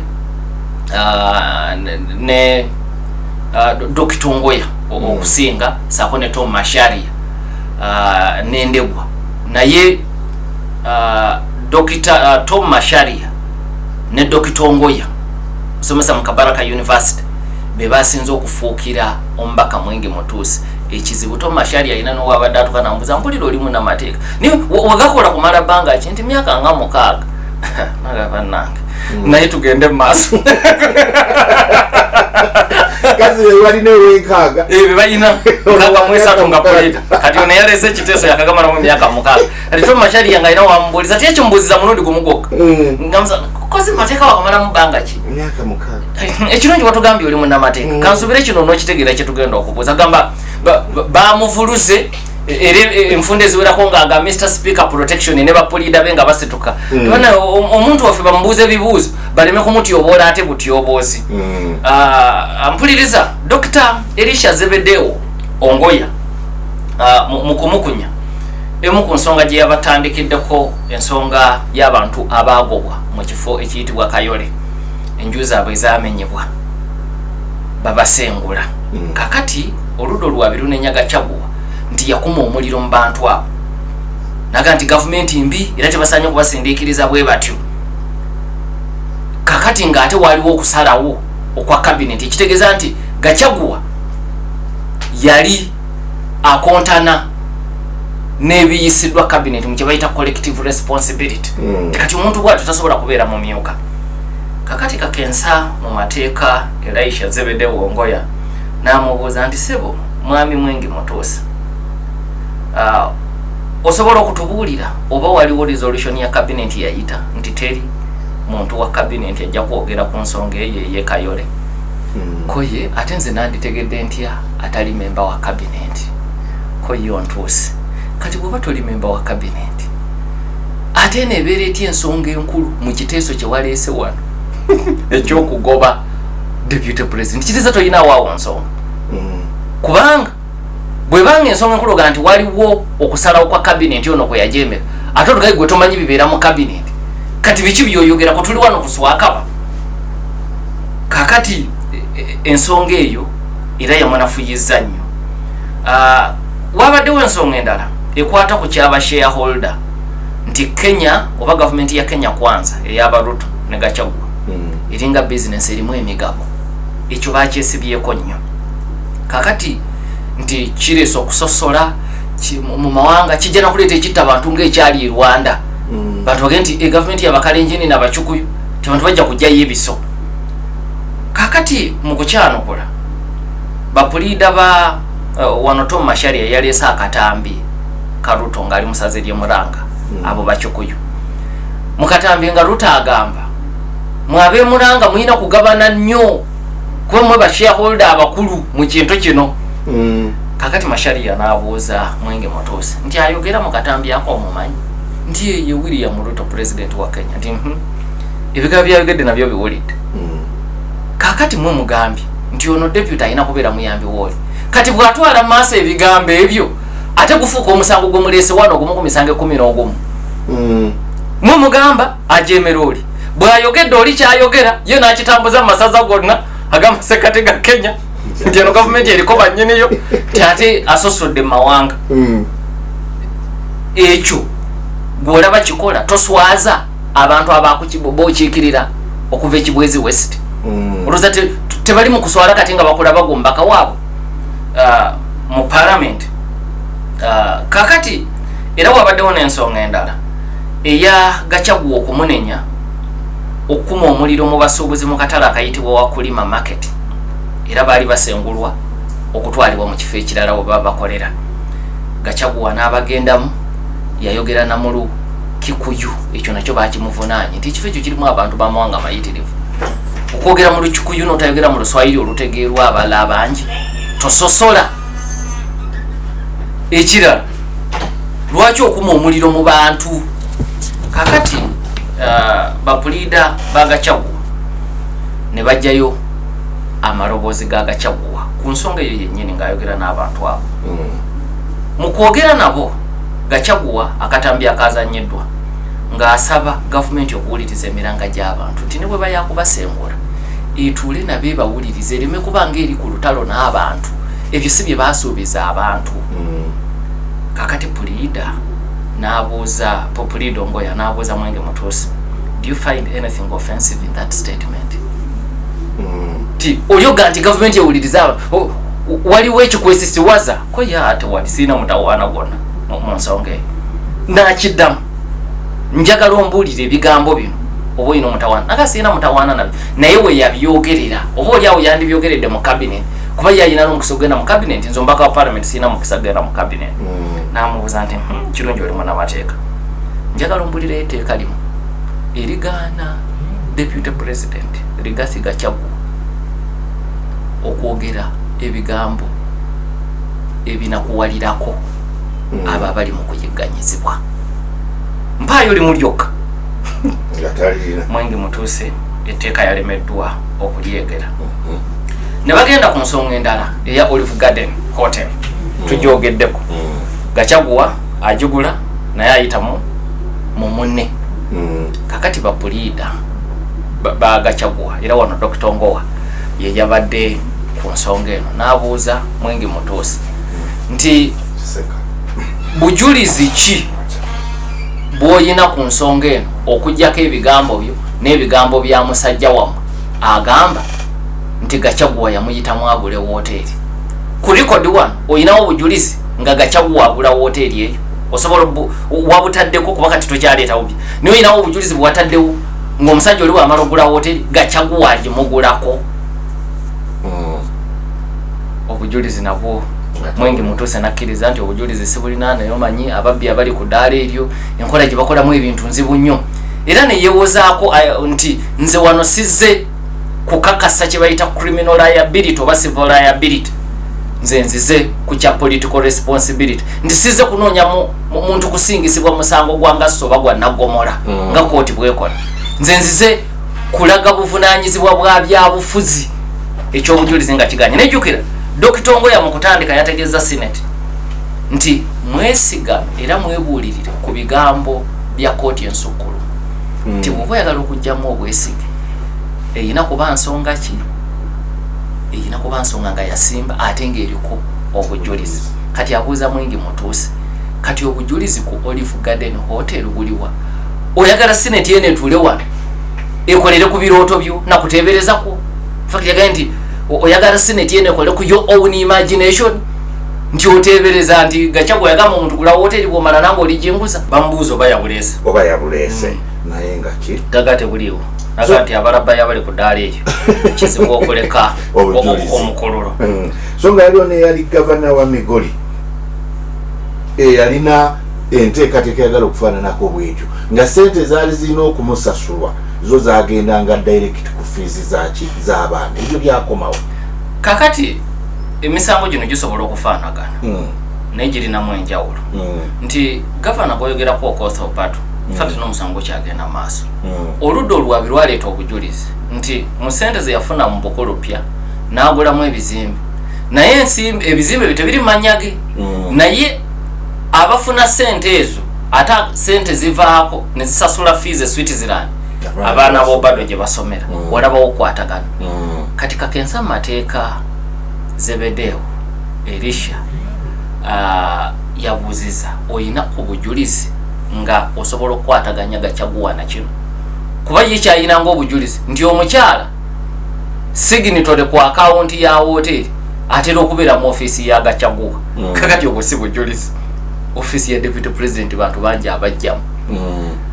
ne Dr. Ngoya okusinga saako ne Tom Masharia n'endebwa naye Dr. Tom Masharia ne Dr. Ngoya musomesa mu Kabaraka University be basinze okufuukira omubaka Mwengi Mutuusi ekizibu Tom Masharia alina n'owabadde atuuka nambuza mpulira olimu n'amateeka naye wagakola kumala bbanga ki nti myaka nga 6 nagamba nange naye tugende mu maaso kazi walina ewekaaga bebalina nkaaga mu esatu nga polita kati ono yalese ekiteeso yakagamba namu myaka 6 kati Tom Masharia nga alina wambuuliza ti ekimbuuziza mulundi gumugoka ngamusa kozi mateeka wakamala mu bbanga ki myaka 6 ekirungi watugambye oli munnamateeka kansubire kino n'okitegeera kyetugenda okubuuza gamba bamuvuluze era enfunda eziwerako nga Mr. Speaker protection ne bapolida be nga basituka omuntu waffe bamubuuza ebibuuzo baleme kumutyoboola ate butyoboozi ampuliriza Dr. Elisha Zebedewo Ongoya mu kumukunya emu ku nsonga gye yabatandikiddeko ensonga y'abantu abaagobwa mu kifo ekiyitibwa Kayole enju zaabwe zaamenyebwa babasengula kakati oluddo lwabiri lunenya Gachagua nti yakuma omuliro mu bantu abo naga nti gavumenti mbi era tebasaanye kubasindiikiriza bwe batyo kakati ng'ate waliwo okusalawo okwa cabinet ekitegeeza nti Gachagua yali akontana n'ebiyisiddwa cabinet mu kye bayita collective responsibility kati omuntu bwatyo tasobola kubeera mu myuka kakati kakensa mu mateeka Elisha Zebedewo Ongoya n'amubuuza nti sebo mwami Mwengi Mutuusi osobola okutubuulira oba waliwo resolution ya cabinet yayita nti teri muntu wa cabinet ajja kwogera ku nsonga eyo ye Kayole koye ate nze nanditegedde ntya atali memba wa cabinet koye Ontuusi kati bw'oba toli memba wa cabinet ate neebeera etya ensonga enkulu mu kiteeso kye waleese wano ekyokugoba deputy president kitiza toyinaawo nsonga kubanga bwebanga ensonga enkulu ogaa nti waliwo okusalawo kwa cabinet ono kwe yajemera ate otugai gwe tomanyi bibeera mu cabinet kati biki byoyogerako tuli wano kuswakaba kakati ensonga eyo era yamunafuyiza nnyo wabaddewo ensonga endala ekwata ku kyaba shareholder nti Kenya oba gavumenti ya Kenya Kwanza ey'abaruto ne Gachagua eringa business erimu emigabo ekyo bakyesibyeko nnyo kakati nti kireese okusosola mu mawanga kijja nakuleeta ekitta abantu ng'ekyali e Rwanda. Bantu bagenda nti egavumenti y'Abakalenjini n'Abakyukuyu tebantu bajja kujjayo ebiso. Kakati mu kukyanokola bapuliida ba wano Tom Masharia yaleese akatambi Karuto ng'ali musaze lye Muranga abo Bakyukuyu. Mu katambi nga Ruto agamba mwabe Muranga muyina kugabana nnyo kuba mwe bashareholder abakulu mu kintu kino. Kakati Masharia n'abuuza Mwenge Mutuusi nti ayogera mu katambi ako omumanyi nti ye William Ruto president wa Kenya nti ebigambo byayogedde nabyo biwulidde. Kakati mwe mugambye nti ono deputy ayina kubeera muyambi woli kati bw'atwala maaso ebigambo ebyo ate gufuuka omusango gw'omuleese wano ogumu ku misango 11. Mwe mugamba ajemera oli bw'ayogedde oli kyayogera ye n'akitambuza mu masaza gonna agamba sekate ga Kenya nti eno gavumenti eriko bannyiniyo ti ate asosodde mu mawanga. Ekyo gw'olaba kikola toswaza abantu abakukibokiikirira okuva ekibwezi West. Olowooza tebali mu kuswala kati nga bakola bagombaka waabwe mu parliament. Kakati era wabaddewo n'ensonga endala eya Gachagua okumunenya okukuma omuliro mu basuubuzi mu katale akayitibwa Wakulima market era baali basengulwa okutwalibwa mu kifo ekirala we baba bakolera. Gachagua n'abagendamu yayogera na mulu Kikuyu ekyo nakyo bakimuvunaanye nti ekifo ekyo kirimu abantu b'amawanga mayitirivu. Okwogera mu Lukikuyu n'otayogera mu Luswayiri olutegeerwa abala abangi tososola. Ekirala lwaki okuma omuliro mu bantu? Kakati bapuliida ba Gachagua ne bajjayo amaloboozi ga Gachagua ku nsonga eyo yennyini ng'ayogera n'abantu abo. Mu kwogera nabo Gachagua akatambi akazanyiddwa ng'asaba gavumenti okuwuliriza emiranga gy'abantu nti ne bwe bayakubasengula etuule nabe bawulirize ereme kubanga eri ku lutalo n'abantu ebyo si bye baasuubiza abantu. Kakati puliida n'abuuza Puliida Ongoya n'abuuza Mwenge Mutuusi, do you find anything offensive in that statement? Ti olyoga nti gavumenti ewuliriza abantu waliwo ekikwesisiwaza ko ye ate wali siina mutawaana gwonna mu nsonga eyo n'akiddamu njagala ombuulire ebigambo bino oba olina omutawaana naga siina mutawaana nabyo naye we yabyogerera oba oli awo yandibyogeredde mu cabinet kuba yayina n'omukisa ogenda mu cabinet nze omubaka wa parliament siina mukisa genda mu cabinet. N'amubuuza nti kirungi olimu n'amateeka njagala ombuulire etteeka limu erigaana deputy president Rigath Gachagua okwogera ebigambo ebinakuwalirako abo abali mu kuyigganyizibwa. Mpaayo limu lyokka Mwenge Mutuusi etteeka yalemeddwa okulyegera. Ne bagenda ku nsonga endala eya Olive Garden Hotel tugyogeddeko. Gachagua agigula naye ayitamu mu munne. Kakati bapuliida ba Gachagua era wano Dr. Ongowa ye yabadde ku nsonga eno n'abuuza Mwenge Mutuusi nti bujulizi ki bw'oyina ku nsonga eno okuggyako ebigambo byo n'ebigambo bya musajja wammwe agamba nti Gachagua yamuyitamu agule wooteeri. Ku record one oyinawo obujulizi nga Gachagua agula wooteeri eyo osobola wabutaddeko kuba kati tokyaleetawo bye naye oyinawo obujulizi bwewataddewo ng'omusajja oli wamala ogula wooteeri Gachagua agimugulako. Obujulizi nabwo Mwenge Mutuusi nakkiriza nti obujulizi si bulina naye omanyi ababbi abali ku ddaala eryo enkola gye bakolamu ebintu nzibu nnyo era ne yeewozaako nti nze wano sizze kukakasa kye bayita criminal liability oba civil liability nze nzize ku kya political responsibility nti sizze kunoonya muntu kusingisibwa musango gwa ngaso oba gwa naggomola nga kooti bwekola nze nzize kulaga buvunaanyizibwa bwa byabufuzi ekyobujulizi nga kiganye nejjukira Dr. Ongoya mu kutandika yategeeza Senate nti mwesigame era mwebuulirire ku bigambo bya kooti ensukkulu nti bw'oba oyagala okugyamu obwesige eyina kuba nsonga ki? Eyina kuba nsonga nga yasimba ate ng'eriko obujulizi. Kati abuuza Mwenge Mutuusi kati obujulizi ku Olive Garden Hotel buliwa? Oyagala Senate yene etuule wano ekolere ku birooto byo nakuteeberezako? Fakti yagala nti oyagala Senate yene ekole ku your own imagination nti otebereza nti Gachagua yagamba omuntu gula hoteli bwomala nange olijenguza bamubuuza oba yabulese naye nga ki gagate buliwo naganti abalaba yabali ku ddaala eyo kizibu okuleka omukololo so nga yaliwo neyali gavana wa Migori yalina enteekateeka yagala okufaananako bwekyo nga sente zaali zirina okumusasulwa zo zagendanga direct ku fees z'abaana ebyo byakomawo kakati emisango gino gisobola okufaanagana naye girinamu enjawulo nti gavana gwoyogerako Okoth Opatu fati n'omusango kyagenda maaso oludda olwabi lwaleeta obujulizi nti mu sente ze yafuna mu Bukulupya n'agulamu ebizimbe naye ebizimbe byo tebiri manyage naye abafuna sente ezo ate sente zivaako ne zisasula fees e Switzerland abaana b'Obado gye basomera walabawo okukwatagana kati kakensa mu mateeka Zebedewo Elisha yabuuziza oyina obujulizi nga osobola okukwataganya Gachagua na kino kuba ye kyayinanga obujulizi nti omukyala signatory ku akawunti ya hoteli atera okubeera mu ofiisi ya Gachagua kakati obwo si bujulizi ofiisi ya deputy president bantu bangi abajjamu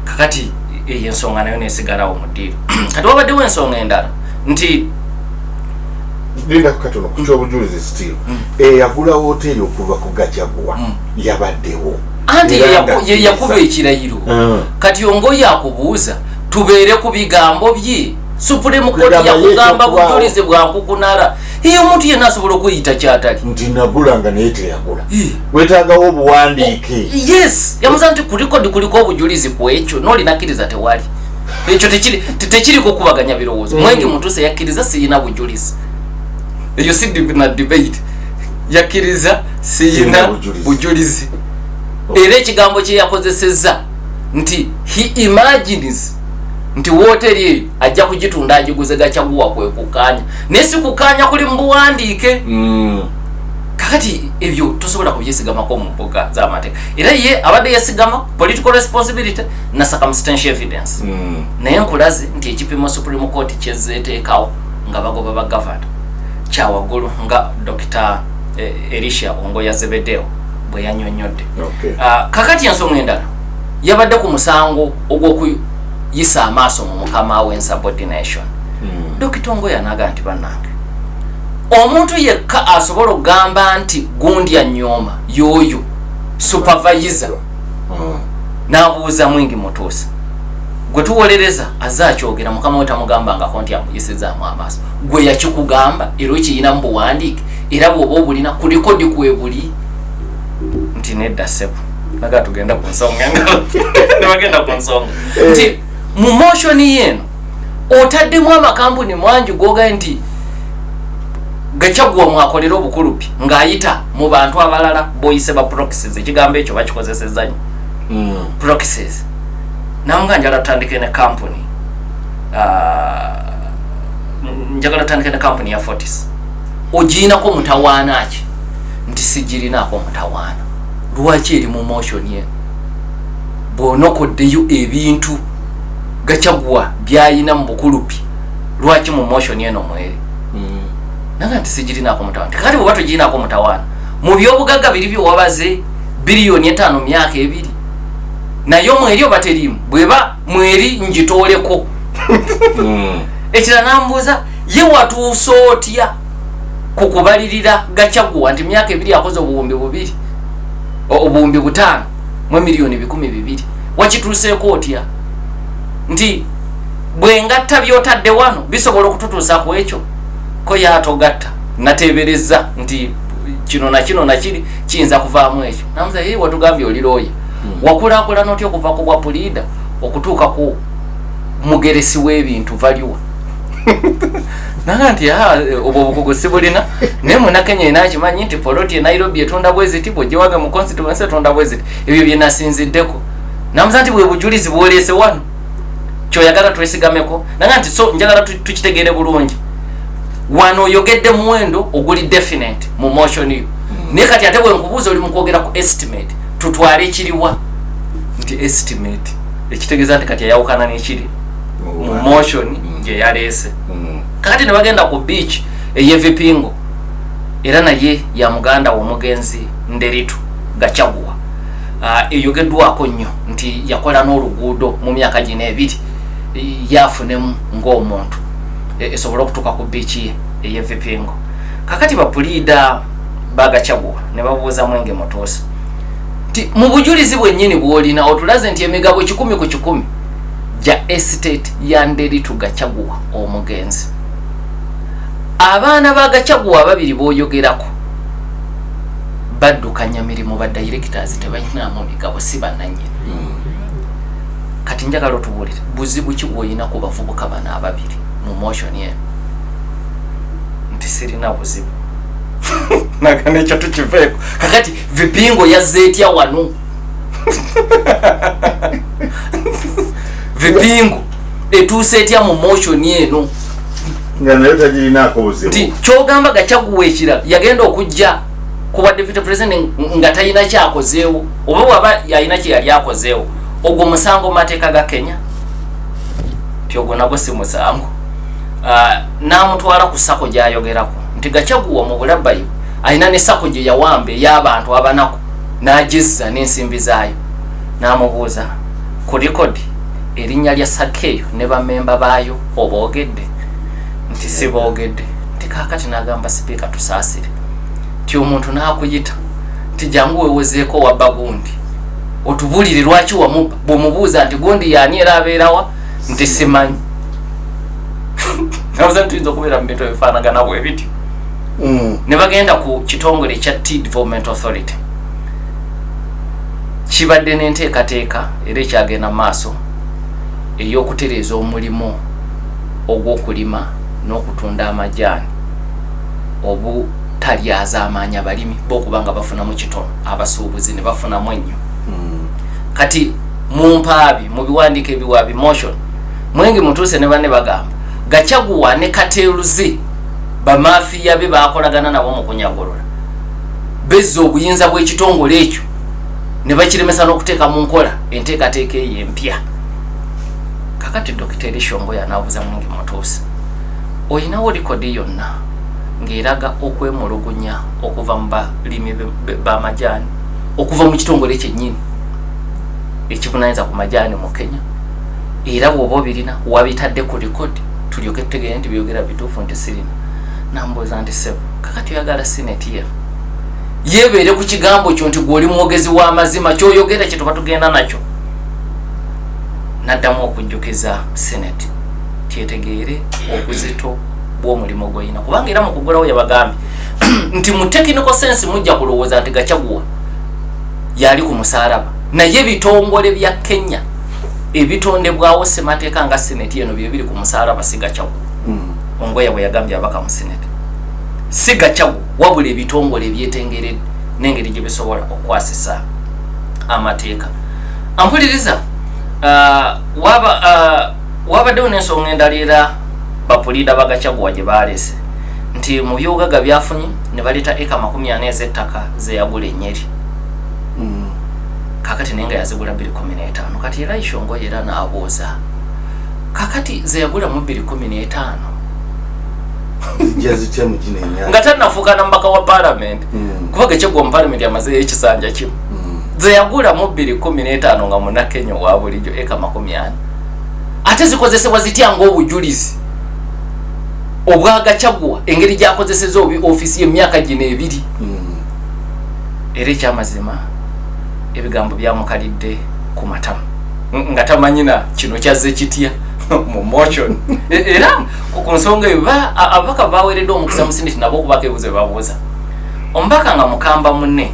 kakati eyo ensonga nayo nesigalawo mu ddiiro kati wabaddewo ensonga endala nti linda katono ku kyobujulizi still eyagula hoteli okuva ku Gachagua yabaddewo anti yakuba ekirayiro kati ongo yakubuuza tubeere ku bigambo bye Supreme Court yakugamba bujulizi bwankukunala iyo omuntu yenna asobola okuyita kyatali nti nagulanga naye teyagula wetaagawo obuwandiike yes yamuza nti kuliko obujulizi ku ekyo n'olinakkiriza tewali ekyo tekiriko kubaganya birowoozo mwenge mutuuse yakkiriza siyina bujulizi eyo si na debate yakkiriza siyina bujulizi era ekigambo kye yakozesezza nti he imagines nti hoteli eyo ajja kugitunda agiguze Gachagua kwe kukanya naye si kukanya kuli mu buwandiike kakati ebyo tosobola kubyesigamako mu mbuga z'amateeka era ye abadde yesigama political responsibility na circumstantial evidence naye nkulaze nti ekipimo Supreme Court kyezeteekawo nga bagoba ba governor kyawaggulu nga Dr. Elisha Ongoya Zebedewo bwe yannyonnyodde kakati ensonga endala yabadde ku musango ogw'okuyisa amaaso mu mukama we insubordination Dr. Ongoya n'agamba nti bannange omuntu yekka asobola okugamba nti gundi anyooma yoyo supervisor n'abuuza mwingi mutuusa gwe tuwolereza azaakyogera mukama we tamugambangako nti amuyisizaamu amaaso gwe yakikugamba era ekiyina mu buwandiike era bw'oba obulina ku likodi kwebuli nti nedda ssebo naga tugenda ku nsonga nebagenda ku nsonga nti mu motion yeno otaddemu amakampuni mwangi gogaye nti Gachagua mwakolera Obukulupi ng'ayita mu bantu abalala boyise ba proxies ekigambo ekyo bakikozesezza nnyo proxies namunga njagala tutandike ne company njagala tutandike ne company ya Fortis ogiinako mutawaana ki nti sigirinaako mutawaana lwaki eri mu motion ye bw'onokoddeyo ebintu Gachagua byayina mu Bukulupi lwaki mu motion eno mweri nanga nti sigirinaako mutawaana kati bw'oba togiinaako mutawaana mu byobugagga biri byowabaze biliyoni 5 myaka 2 naye omweri oba teriimu bweba mweri njitooleko ekira nambuuza ye watuusa otya kukubalirira Gachagua nti myaka 2 akoze obuwumbi 5 mu miliyoni 1,200 wakituuseeko otya nti bwengatta byotadde wano bisobola okututuusa ku ekyo ko yatogatta natebereza nti kino na kino na kiri kiyinza kuvaamu ekyo namuza ye watugambye oliroya wakulaakulana otya okuva ku bwa pulida okutuuka ku mugeresi w'ebintu valiwa nanga nti obwo obukugu sibulina naye munakenya enakimanyi nti poloti e Nairobi etunda bweziti bwegyewaga mu constituency etunda bweziti ebyo byenasinziddeko namuza nti bwe bujulizi bwoleese wano kyoyagala twesigameko nanga nti so njagala tukitegeere bulungi wano oyogedde muwendo oguli definite mu motion yo naye kati ate bwe nkubuuza oli mukwogera ku estimate tutwale ekiriwa nti estimate ekitegeeza nti kati yayawukana n'ekiri mu motion gye yaleese kakati ne bagenda ku beach ey'Evipingo era naye ya muganda w'omugenzi Nderitu Gachagua eyogeddwako nnyo nti yakola n'oluguudo mu myaka gino ebiri yafunemu ng'omuntu esobola okutuuka ku biiki ye Vipingo. Kakati bapuliida Gachagua ne babuuza Mwenge Mutuusa nti mu bujulizi bwennyini bw'olina otulaze nti emigabo 100 ku 100 ja estate ya Nderitu Gachagua omugenzi. Abaana ba Gachagua babiri b'oyogerako baddukanya mirimu ba directors tebalinamu migabo si bannannyini. Kati njagala otubuulire buzibu ki bw'olina ku bavubuka bana ababiri mu motion ye nti sirina buzibu nagane ekyo tukiveeko. Kakati Vipingo yazze etya wano Vipingo etuuse etya mu motion eno nga nayo tagirinaako buzibu nti kyogamba Gachagua ekira yagenda okujja kuba deputy president nga talina kyakozeewo oba waba yalina kye yali akozeewo ogwo musango mateeka ga Kenya ti ogwo nagwo si musango. N'amutwala ku sako gy'ayogerako nti Gachagua mu bulabbayo alina ne sako gye yawamba ey'abantu abanaku n'agizza n'ensimbi zaayo. N'amubuuza ku likodi erinnya lya Sakeyo ne bammemba baayo oboogedde nti si boogedde. Nti kaakati n'agamba sipiika tusaasire ti omuntu n'akuyita nti jangu weewozeeko wabba gundi otubulire lwaki wamubba. Bw'omubuuza nti gundi yaani era abeerawa nti simanyi. Nabuza ntuyinza okubeera mu bintu ebifaanagana bwe bityo. Ne bagenda ku kitongole ekya Tea Development Authority. Kibadde n'enteekateeka era ekyagenda maaso ey'okutereeza omulimu ogw'okulima n'okutunda amajaani obutalyaza amaanyi abalimi b'okubanga bafunamu kitono abasuubuzi ne bafunamu ennyo. Kati mu mpaabi mu biwandiiko ebiwaabi motion Mwenge Mutuuse ne banne bagamba Gachagua ne kateeruze bamafiya be bakolagana nabo mu kunyagolola bezza obuyinza bw'ekitongole ekyo ne bakiremesa n'okuteeka mu nkola enteekateeka eyo empya. Kakati Dr. Lishongo yanaabuuza Mwenge Mutuuse olinawo likodi yonna ng'eraga okwemulugunya okuva mu balimi b'amajaani okuva mu kitongole kyennyini ekivunaanyiriza ku majaani mu Kenya era bw'oba obirina wabitadde ku likodi tulyoke tutegeere nti byogera bituufu nti sirina. Nambuuza nti sebo kakati oyagala sineti ye yeebeere ku kigambo kyo nti gw'oli mwogezi w'amazima ky'oyogera kye tuba tugenda nakyo. N'addamu okujjukiza sineti kyetegeere obuzito bw'omulimu gw'olina kubanga era mu kugulawo yabagambye nti mu technical sense mujja kulowooza nti Gachagua yali ku musaalaba naye ebitongole bya Kenya ebitondebwawo ssemateeka nga sineti eno bye biri ku musaalaba si Gachagua. Ongoya bwe yagambye abaka mu sineti si Gachagua wabula ebitongole ebyetengeredde n'engeri gye bisobola okwasisa amateeka. Ampuliriza wabaddewo n'ensonga endala era bapuliida ba Gachagua gye baalese nti mu by'obugagga byafunye ne baleeta eka 40 ez'ettaka ze yagula Ennyeri. Kakati naye nga yazigula 2015. Kati era Ishongo era n'abuuza kakati ze yagula mu 2015 nga tannafuuka na mbaka wa parliament kuba Gachagua mu parliament yamazeeyo ekisanja kimu. Ze yagula mu 2015 nga Munnakenya wa bulijjo eka 40 ate zikozesebwa zitya ng'obujulizi obwa Gachagua engeri gy'akozeseza ofiisi y'emyaka gino ebiri. Era ekyamazima ebigambo byamukalidde ku matama nga tamanyina kino kyazze kitya mu motion. Era ku nsonga eyo ababaka baweeredde omukisa mu sineti nabo okubaka ebibuzo babuuza. Omubaka nga mukamba munne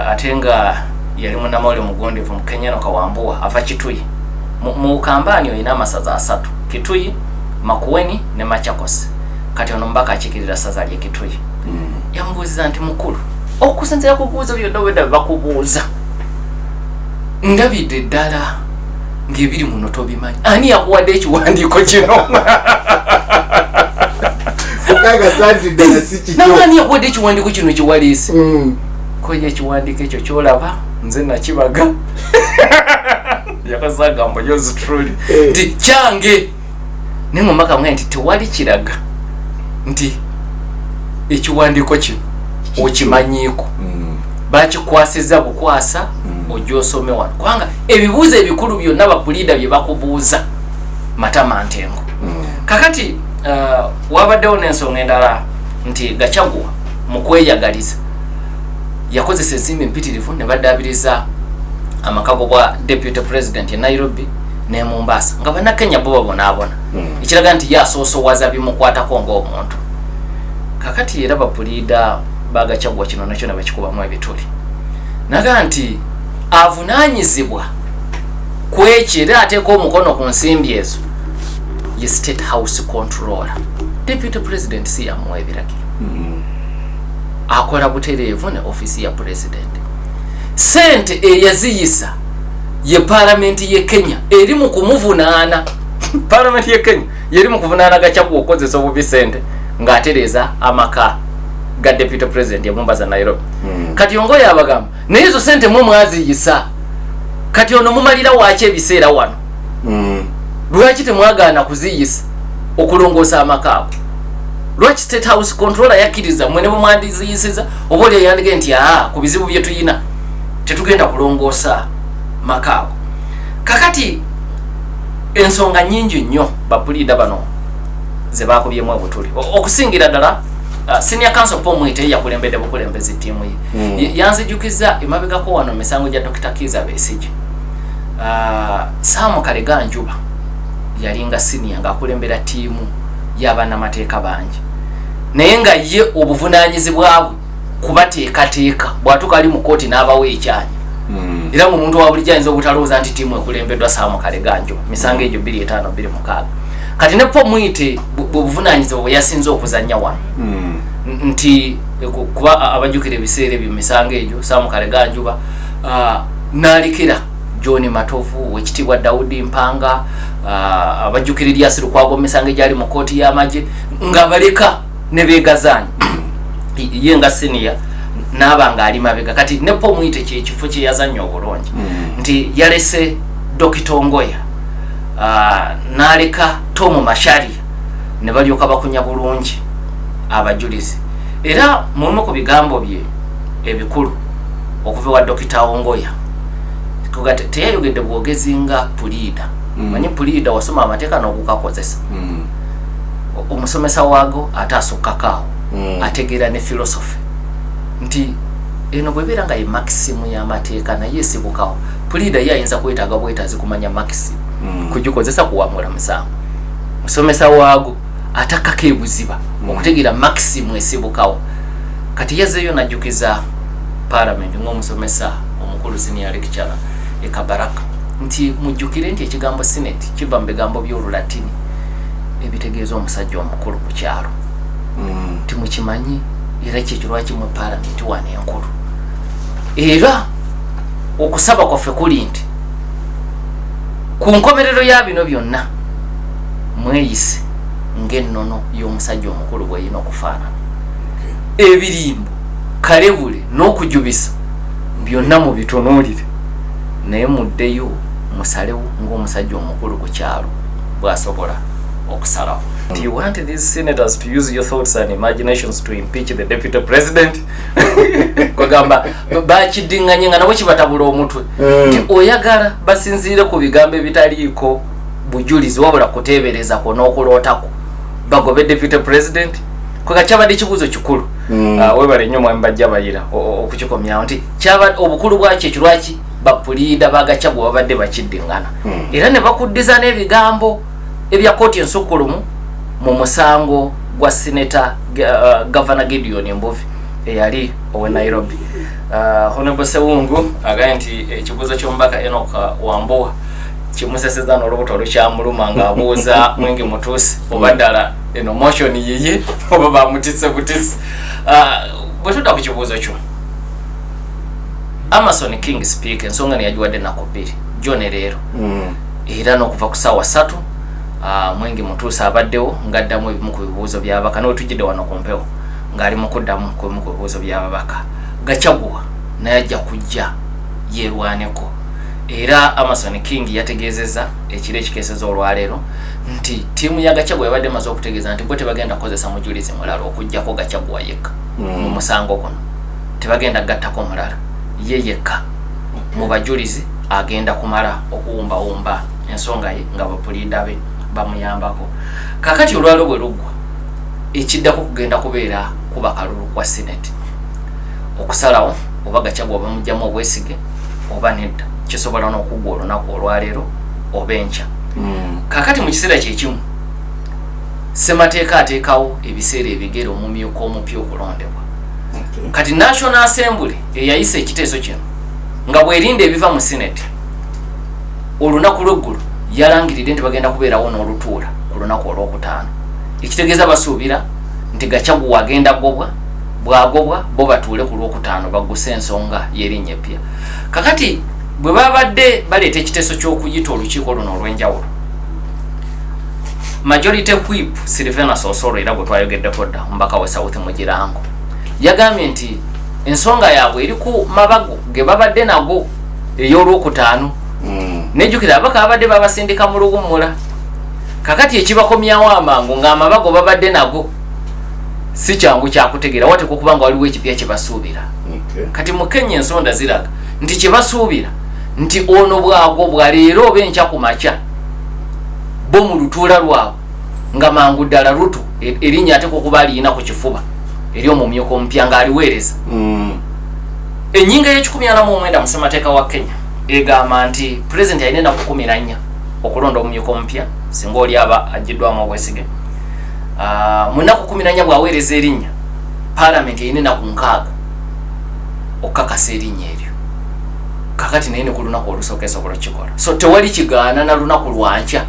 ate nga yali munnamawulire mugondeevu mu Kenya Kawambuwa ava Kituyi. Mu kambaani olina amasaza 3 Kituyi, Makueni ne Machakos. Kati ono mbaka akikirira saza lye Kituyi. Yambuuziza nti mukulu okusinziira ku kubuuza byonna wedda bakubuuza ndabidde ddala ng'ebiri muno tobimanyi ani yakuwadde ekiwandiiko kino namaani yakuwadde ekiwandiiko kino kiwaliisi koye ekiwandiiko ekyo kyolaba nze nakibaga yakazagambo yozi truly nti kyange naye mumaka mwe nti tewali kiraga nti ekiwandiiko kino okimanyiiko bakikwasiza bukwasa ojosome wano kubanga ebibuuzo ebikulu byonna bapuliida bye bakubuuza matama ntengo kakati wabaddewo n'ensonga endala nti Gachagua mu kweyagaliza yakozesa ensimbi empitirivu ne baddaabiriza amakago bwa deputy president ya Nairobi ne Mombasa nga bannakenya bo babonaabona ekiraga nti yasoosowaza bimukwatako ng'omuntu kakati era bapuliida Gachagua kino nakyo ne bakikubamu ebituli naga nti avunaanyizibwa kweki era ateeka omukono ku nsimbi ezo ye state house controller deputy president si yamuwa ebiragiro akola butereevu ne ofisi ya president sente eyaziyisa ye parliament ye Kenya eri mu kumuvunaana parliament ye Kenya yeri mu kuvunaana Gachagua okozesa obubi sente ng'atereeza amaka ga deputy president ya Mombasa Nairobi kati ongoye abagamba naye ezo sente mwe mwaziyisa kati ono mumalira waaki ebiseera wano lwaki temwagaana kuziyisa okulongoosa amakaabo lwaki state house controller yakkiriza mwene bwemwandiziyisiza oba oli yandige nti ku bizibu bye tuyina tetugenda kulongoosa makaabo kakati ensonga nyingi nnyo bapuliida bano ze baakubyemu obutuli okusingira ddala senior council Paul Mwite yakulembedde bukulembezi ttiimu ye yanzijukiza emabegako wano misango gya Dr. Kiza Besigye Sam Kaleganjuba yalinga senior ng'akulembera ttiimu y'abannamateeka bangi naye nga ye obuvunaanyizibwa bwe kubateekateeka bw'atuuka ali mu kooti n'abawa ekyanya era mu muntu wa bulijjo ayinza obutalowooza nti ttiimu ekulembeddwa Sam Kaleganjuba misango egyo 2526 kati ne Paul Mwite buvunaanyizibwa bwe yasinze okuzannya wano nti kuba abajjukira ebiseera ebyo misango egyo Sam Kaleganjuba n'alekera John Matovu wekitibwa Daudi Mpanga abajjukira Elias Lukwago misango egyali mu kooti y'amagye nga baleka ne beegazaanya ye nga senior n'abanga ali mabega kati ne Paul Mwite kyekifo kye yazannya obulungi nti yalese Dr. Ongoya n'aleka Tom Masharia ne balyoka bakunya bulungi abajulizi era mumu ku bigambo bye ebikulu okuva wa Dr. Ongoya kugate teyayogedde bwogezi nga puliida manyi puliida wasoma amateeka n'okugakozesa omusomesa waago ate asukkakaawo ategeera ne philosophy nti eno bwebeera nga ye maximum y'amateeka naye esibukawo puliida ye ayinza kwetaaga bwetaazi kumanya maximum kugikozesa kuwamula musango musomesa waago atakako ebuziba okutegeera maximum esibukawo kati yazeeyo najjukiza parliament ng'omusomesa omukulu senior lecturer Kabaraka nti mujjukire nti ekigambo senate kiva mu bigambo by'Olulatini ebitegeeza omusajja omukulu ku kyalo timukimanyi era kyekyo lwaki mu parliament wano enkulu era okusaba kwaffe kuli nti ku nkomerero ya bino byonna mweyise ng'ennono y'omusajja omukulu bw'erina okufaanana ebirimbo kalebule n'okujubisa byonna mu bitunuulire naye muddeyo musalewo ng'omusajja omukulu ku kyalo bw'asobola okusalawo. Do you want these senators to use your thoughts and imaginations to impeach the deputy president? Kwagamba bakidinganye nga nabo kibatabula omutwe nti oyagala basinziire ku bigambo ebitaliiko bujulizi wabula kuteeberezako n'okulootako bagobe deputy president kwega kyabadde kibuuzo kikulu webale nnyo mwami bajja bayira okukikomyawo nti kyaba obukulu bwakyo ekirwaki bapuliida Gachagua babadde bakiddingana era ne bakuddiza n'ebigambo ebya kooti ensukkulumu mu musango gwa Senator Governor Gideon Mbuvi eyali owe Nairobi. Honorable Sewungu agambye nti ekibuuzo ky'omubaka Enoch Wambowa kimuseseza n'olubuto lukyamuluma ng'abuuza Mwingi Mutuusi oba ddala eno motion yiye oba bamutisse butisi. Bwe tudda ku kibuuzo kyo Amason King speak ensonga ne yagiwadde ennaku bbiri John leero era n'okuva ku ssaawa 3 Mwingi Mutuusi abaddewo ng'addamu ebimu ku bibuuzo by'ababaka nawe tujjidde wano ku mpewo ng'ali mu kuddamu ku bibuuzo by'ababaka. Gachagua naye ajja kujja yeerwaneko era Amason King yategeezeza ekire ekikeeseza olwaleero nti tiimu ya Gachagua yabadde maze okutegeeza nti bo tebagenda kukozesa mujulizi mulala okujjako Gachagua yekka mu musango guno, tebagenda gattako mulala, ye yekka mu bajulizi agenda kumala okuwumbawumba ensonga ye nga bapuliida be bamuyambako. Kakati olwalo bwe luggwa, ekiddako kugenda kubeera kuba kalulu kwa Senate okusalawo oba Gachagua bamugyamu obwesige oba nedda, kisobola n'okuggwa olunaku olwaleero oba enkya. Kakati mu kiseera kyekimu ssemateeka ateekawo ebiseera ebigere omumyuka omupya okulondebwa. Kati National Assembly eyayisa ekiteeso kino nga bwerinda ebiva mu Senate olunaku lw'eggulu yalangiridde nti bagenda kubeerawo n'olutuula ku lunaku olwokutaano. Ekitegeeza basuubira nti Gachagua agenda gobwa, bwagobwa bo batuule ku lwokutaano bagguse ensonga y'erinnya eppya. Kakati bwe babadde baleeta ekiteeso ky'okuyita olukiiko luno olw'enjawulo, Majority Whip Sylvana Sosoro era gwe twayogeddeko dda omubaka we South Mugirango yagambye nti ensonga yaabwe eri ku mabago ge babadde nago ey'olwokutaano. Nejjukira abaka abadde babasindika mu luwummula. Kakati ekibakomyawo amangu ng'amabago babadde nago si kyangu kyakutegeera wate kukuba nga waliwo ekipya kye basuubira. Kati mu Kenya ensonda ziraga nti kye basuubira nti ono bwago bwa leero oba enkya ku makya bo mu lutuula lwabwe nga mangu ddala Ruto erinnya ate kukuba aliyina ku kifuba eri omumyuka omupya ng'aliweereza. Ennyinga y'ekikumi-ana-mu-mwenda mu ssemateeka wa Kenya egamba nti pulezidenti alina ennaku 14 okulonda omumyuka omupya singa oli aba agiddwamu obwesige. Mu nnaku 14 bw'aweereza erinnya, paalamenti erina ennaku 6 okukakasa erinnya eryo. Kakati naye ne ku lunaku olusooka esobola kukikola. So tewali kigaana na lunaku lwankya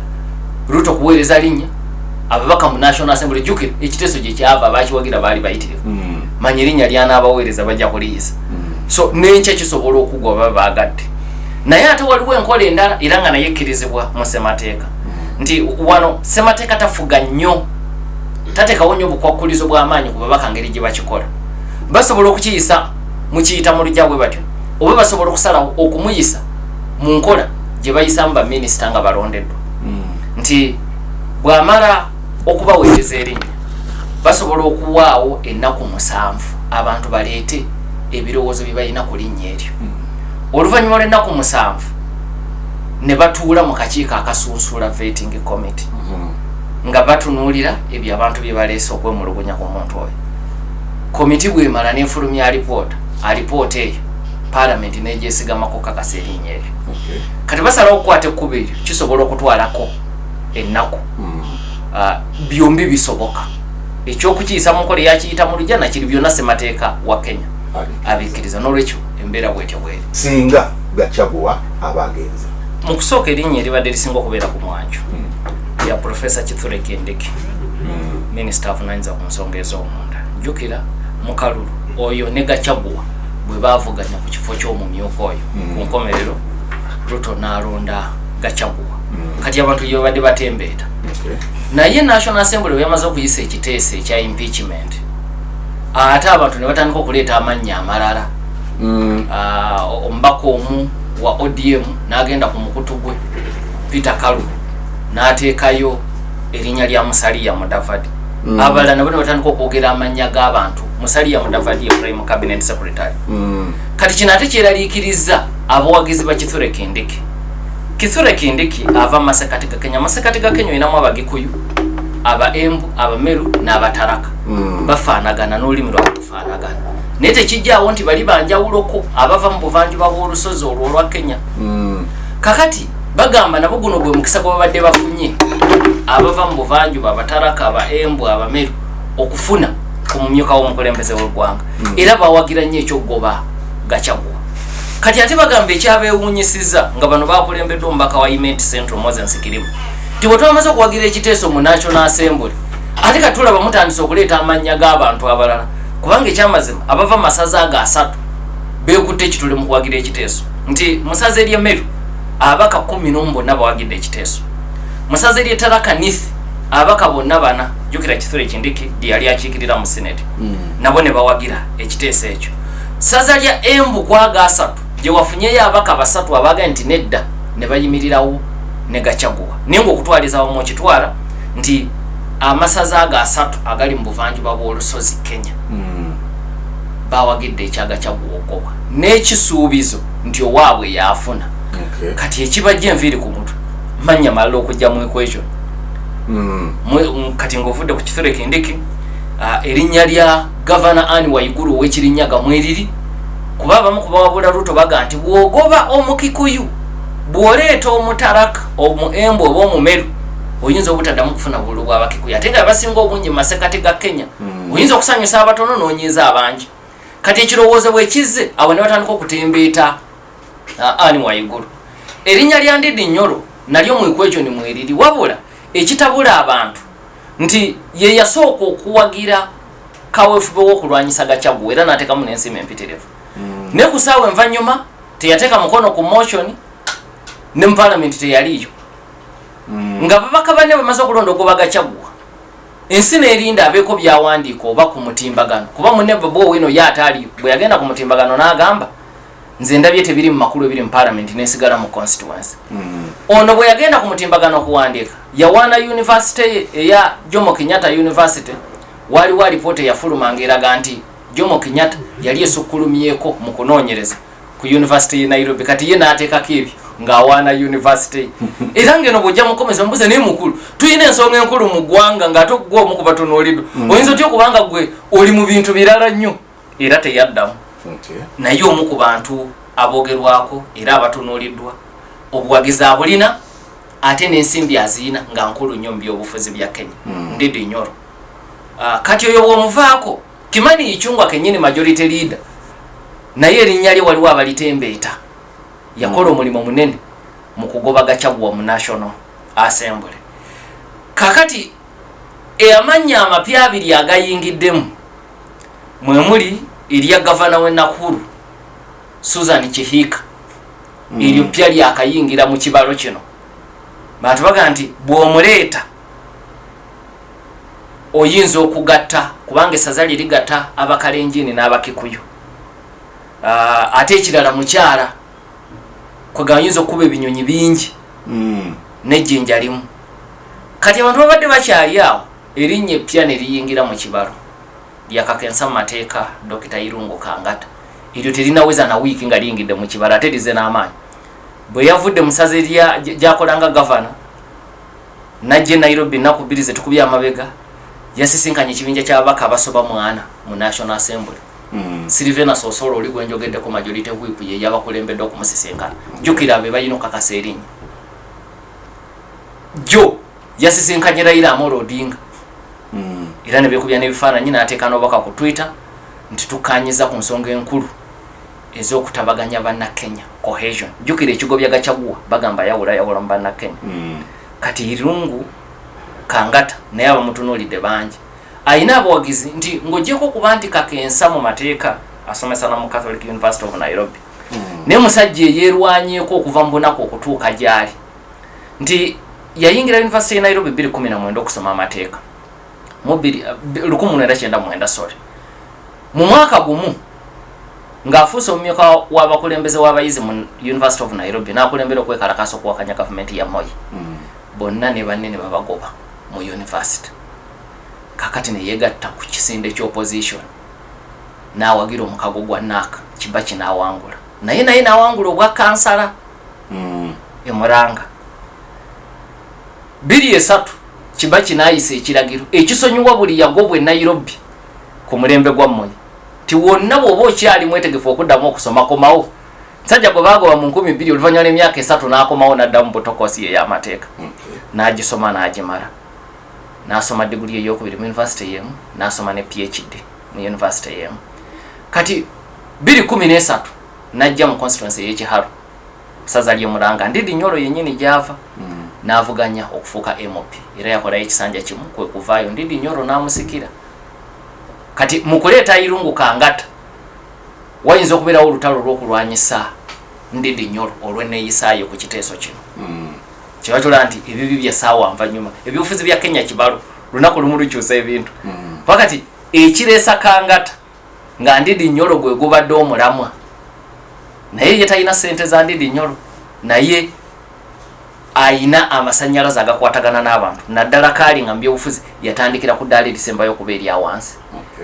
Ruto kuweereza linnya ababaka mu National Assembly. Jjukira ekiteeso gye kyava abakiwagira baali bayitirivu. Manya erinnya ly'anaabaweereza bajja kuliyisa. So n'enkya kisobola okuggwa baba baagadde. Naye ate waliwo enkola endala era nga naye ekkirizibwa mu ssemateeka nti wano ssemateeka tafuga nnyo, tateekawo nnyo bukwakkulizo bw'amaanyi ku babaka ngeri gye bakikola. Basobola okukiyisa mukiyita mu lujja bwe batyo, oba basobola okusalawo okumuyisa mu nkola gye bayisamu baminisita nga balondeddwa. Nti bw'amala okubaweereza erinnya basobola okuwaawo ennaku 7 abantu baleete ebirowoozo bye balina ku linnya eryo. Oluvannyuma lw'ennaku 7 ne batuula mu kakiiko akasunsula vetting committee nga batunuulira ebyo abantu bye baleese okwemulugunya ku muntu oyo. Komiti bw'emala n'efulumya alipoota eyo, paalamenti n'egyesigamako kakasa erinnya eryo. Kati basalawo okukwata ekkubo eryo kisobola okutwalako ennaku byombi bisoboka. Ekyokukiyisa mu nkola eyakiyita mu lujja nakiri byonna ssemateeka wa Kenya abikkiriza. N'olwekyo embeera bwetyo bweri singa Gachagua abagenzi mu kusooka erinnya eribadde lisinga okubeera ku mwanjo ya Professor Kithure Kindiki, Minister avunaanyizibwa ku nsonga ez'omunda. Jjukira mu kalulu oyo ne Gachagua bwe baavuganya ku kifo ky'omumyuka oyo ku nkomerero Ruto n'alonda Gachagua. Kati abantu gye babadde batembeeta. Naye National Assembly bwe yamaze okuyisa ekiteeso ekya impeachment, ate abantu ne batandika okuleeta amannya amalala. Omubaka omu wa ODM n'agenda ku mukutu gwe Peter Kalu n'ateekayo erinnya lya Musalia Mudavadi. Abalala nabo ne batandika okwogera amannya g'abantu. Musalia Mudavadi ye Prime Cabinet Secretary. Kati kino ate kyeraliikiriza abawagizi ba Kithure Kindiki. Kithure Kindiki ava masekati ga Kenya. Masekati ga Kenya inamu Abagikuyu, aba Embu, Abameru n'Abataraka. Bafaanagana n'olulimi lwabwe lufaanagana. Naye tekijjaawo nti bali banjawuloko abava mu buvanjuba bw'olusozi olwo olwa Kenya. Kakati bagamba nabo guno gwe mukisa gwe babadde bafunye abava mu buvanjuba, Abataraka, aba Embu, Abameru okufuna ku mumyuka w'omukulembeze w'eggwanga. Era bawagira nnyo ekyokugoba Gachagua. Kati ate bagamba ekyabeewuunyisiza nga bano bakulembeddwa omubaka wa Imenti Central Moses Kirimu nti bwe twamaze okuwagira ekiteeso mu National Assembly ate katulaba mutandise okuleeta amannya g'abantu abalala, kubanga ekyamazima abava masaza aga 3 beekutte ekitule mu kuwagira ekiteeso. Nti musaza eri Emeru abaka 14 bonna bawagidde ekiteeso. Musaza eri Taraka Nithi abaka bonna 4, jjukira Kithure Kindiki yali akiikirira mu Senate, nabo ne bawagira ekiteeso ekyo. Saza lya Embu kwaga 3 gye wafunyeyo abaka basatu abaga nti nedda ne bayimirirawo ne Gachagua naye ng'okutwaliza wamu okitwala nti amasaza ago asatu agali mu buvanjuba bw'olusozi Kenya bawagidde ekya Gachagua ogoba n'ekisuubizo nti owaabwe yaafuna kati ekibajja enviiri ku mutwe manya malala okujja mu equation kati ng'ovudde ku kithure Kindiki erinnya lya Gavana Anne Waiguru ow'Ekirinyaga mweriri kuba abamu kubawabula Ruto baga nti bw'ogoba omukikuyu bw'oleeta omutaraka omuembu oba omumeru oyinza obutaddamu kufuna bululu bw'abakikuyu ate nga basinga obungi mu masekati ga Kenya oyinza okusanyusa abatono n'onyiiza abangi kati ekirowoozo bw'ekizze awo ne batandika okutembeeta Anne Waiguru erinnya lya Ndidi Nyoro nalyo mu equation mweriri wabula ekitabula abantu nti ye yasooka okuwagira kaweefube w'okulwanyisa Gachagua era n'ateekamu n'ensimu empitirivu ne ku ssaawa envanyuma teyateeka mukono ku motion ne mu parliament teyaliyo nga babaka banne bamaze okulonda ogoba Gachagua ensi n'erinda abeeko byawandiika oba ku mutimbagano kuba munne Bobi Wine ye ataaliyo bwe yagenda ku mutimbagano n'agamba nze ndabye tebiri mu makulu ebiri mu parliament n'esigala mu constituency ono bwe yagenda ku mutimbagano okuwandiika yawaana university eya Jomo Kenyatta University waliwo alipoota eyafulumanga eraga nti Jomo Kenyatta yali esukkulumyeko mu kunoonyereza ku university ye Nairobi kati ye n'ateekako ebyo ng'awaana university era ngeno bw'ojja mukomeza mbuze naye mukulu tuyina ensonga enkulu mu ggwanga ng'ate gwe omu ku batunuuliddwa oyinza otya okubanga gwe oli mu bintu birala nnyo era teyaddamu naye omu ku bantu aboogerwako era abatunuuliddwa obuwagizi abulina ate n'ensimbi aziyina nga nkulu nnyo mu byobufuzi bya Kenya Ndidi Nyoro kati oyo bw'omuvaako Kimani Ichung'wah kennyini majority leader naye erinnya lye waliwo abalitembeeta yakola omulimu munene mu kugoba Gachagua mu National Assembly kakati amannya amapya abiri agayingiddemu mwe muli erya gavana w'e Nakuru Susan Kihika eryo pya lyakayingira mu kibalo kino bantu baga nti bw'omuleeta oyinza okugatta kubanga essaza lye ligatta Abakalenjini n'Abakikuyu ate ekirala mukyala kwegayinza okuba ebinyonyi bingi n'ejjinja limu kati abantu babadde bakyali awo erinnya eppya ne liyingira mu kibalo lyakakensa mu mateeka Dr. Irungu Kangata eryo terinaweza na wiiki nga liyingidde mu kibalo ate lize n'amaanyi bwe yavudde musaze gyakolanga gavana najje Nairobi nnaku bbiri ze tukubye amabega yasisinkanye ekibinja ky'ababaka abasoba mwana mu National Assembly Silvena Sosolo oli gwe njogeddeko majority whip ye yabakulembedde okumusisinkana jjukira abe balina okakasa erinnya jo yasisinkanye Raila Amolo Odinga era ne beekubya n'ebifaananyi n'ateeka n'obubaka ku Twitter nti tukanyiza ku nsonga enkulu ez'okutabaganya bannakenya cohesion jjukira ekigo bya Gachagua bagamba yawula mu bannakenya kati Irungu Kangata naye abamutunuulidde bangi ayina abawagizi nti ng'oggyeko okuba nti kakensa mu mateeka asomesa na mu Catholic University of Nairobi naye musajja eyeerwanyeeko okuva mu bunaku okutuuka gy'ali nti yayingira University ya Nairobi 2019 okusoma amateeka mu 1999 sorry mu mwaka gumu ng'afuuse omumyuka w'abakulembeze w'abayizi mu University of Nairobi n'akulembera okwekalakaasa okuwakanya gavumenti ya Moi bonna ne banne ne babagoba mu university kakati ne yegatta ku kisinde ky'opposition n'awagira omukago gwa NAAC Kibaki n'awangula naye n'awangula obwa kansala Muranga 2-3 Kibaki n'ayisa ekiragiro ekisonyiwa buli yagobwa e Nairobi ku mulembe gwa Moi ti wonna bw'oba okyali mwetegefu okuddamu okusoma komawo nsajja gwe baagoba mu 2000 oluvannyuma n'emyaka 3 n'akomawo n'addamu butokosi ye y'amateeka n'agisoma n'agimala n'asoma diguli ey'okubiri mu university y'emu n'asoma ne PhD mu university y'emu kati 2013 n'ajja mu constituency y'Ekihalo saza lye Muranga Ndidi Nyoro yennyini gy'ava n'avuganya okufuuka MOP era yakolayo ekisanja kimu kwe kuvaayo Ndidi Nyoro n'amusikira kati mu kuleeta Irungu Kangata wayinza okubeerawo olutalo lw'okulwanyisa Ndidi Nyoro olw'enneeyisaayo ku kiteeso kino kibatula nti ebibi bya ssaawa nvanyuma ebyobufuzi bya Kenya kibalo lunaku lumu lukyusa ebintu wakati ekireesa Kangata nga Ndidi Nyoro gwe gubadde omulamwa naye ye talina sente za ndidi nyolo naye aina amasannyalaze agakwatagana n'abantu naddala kaali nga mbyobufuzi yatandikira ku ddaala erisembayo okuba eri awansi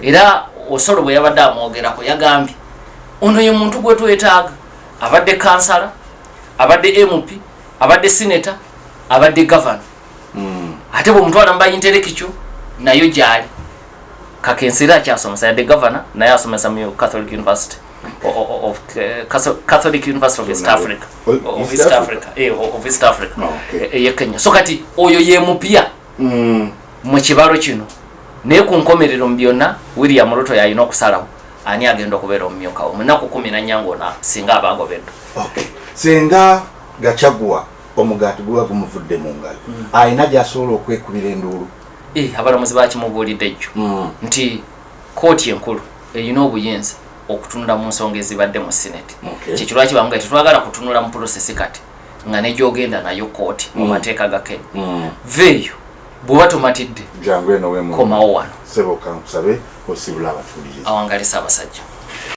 era Osolo bwe yabadde amwogerako yagambye ono ye muntu gwe twetaaga abadde kansala abadde MP abadde senator abadde governor ate bwe mutwala mba intellectual nayo gyali kakensera akyasomesa yadde governor naye asomesa mu Catholic University of Catholic University of East Africa of East Africa ye Kenya so kati oyo ye mupya mu kibalo kino naye ku nkomerero byonna William Ruto yalina okusalawo ani agenda okubeera omumyuka omunaku 10 nyangona singa abagobedde singa Gachagua omugati gwa kumuvudde mu ngalo ayina gyasobola okwekubira enduulu abalamuzi bakimubuulidde ejjo nti kooti enkulu erina obuyinza okutunula mu nsonga ezibadde mu Senate kikirwaki bamugati tetwagala kutunula mu process kati nga nejogenda nayo kooti mu mateeka ga Kenya veyo bw'oba tomatidde jangu eno wemu komawo wano sebo kankusabe osibula abatuliriza awangalisa abasajja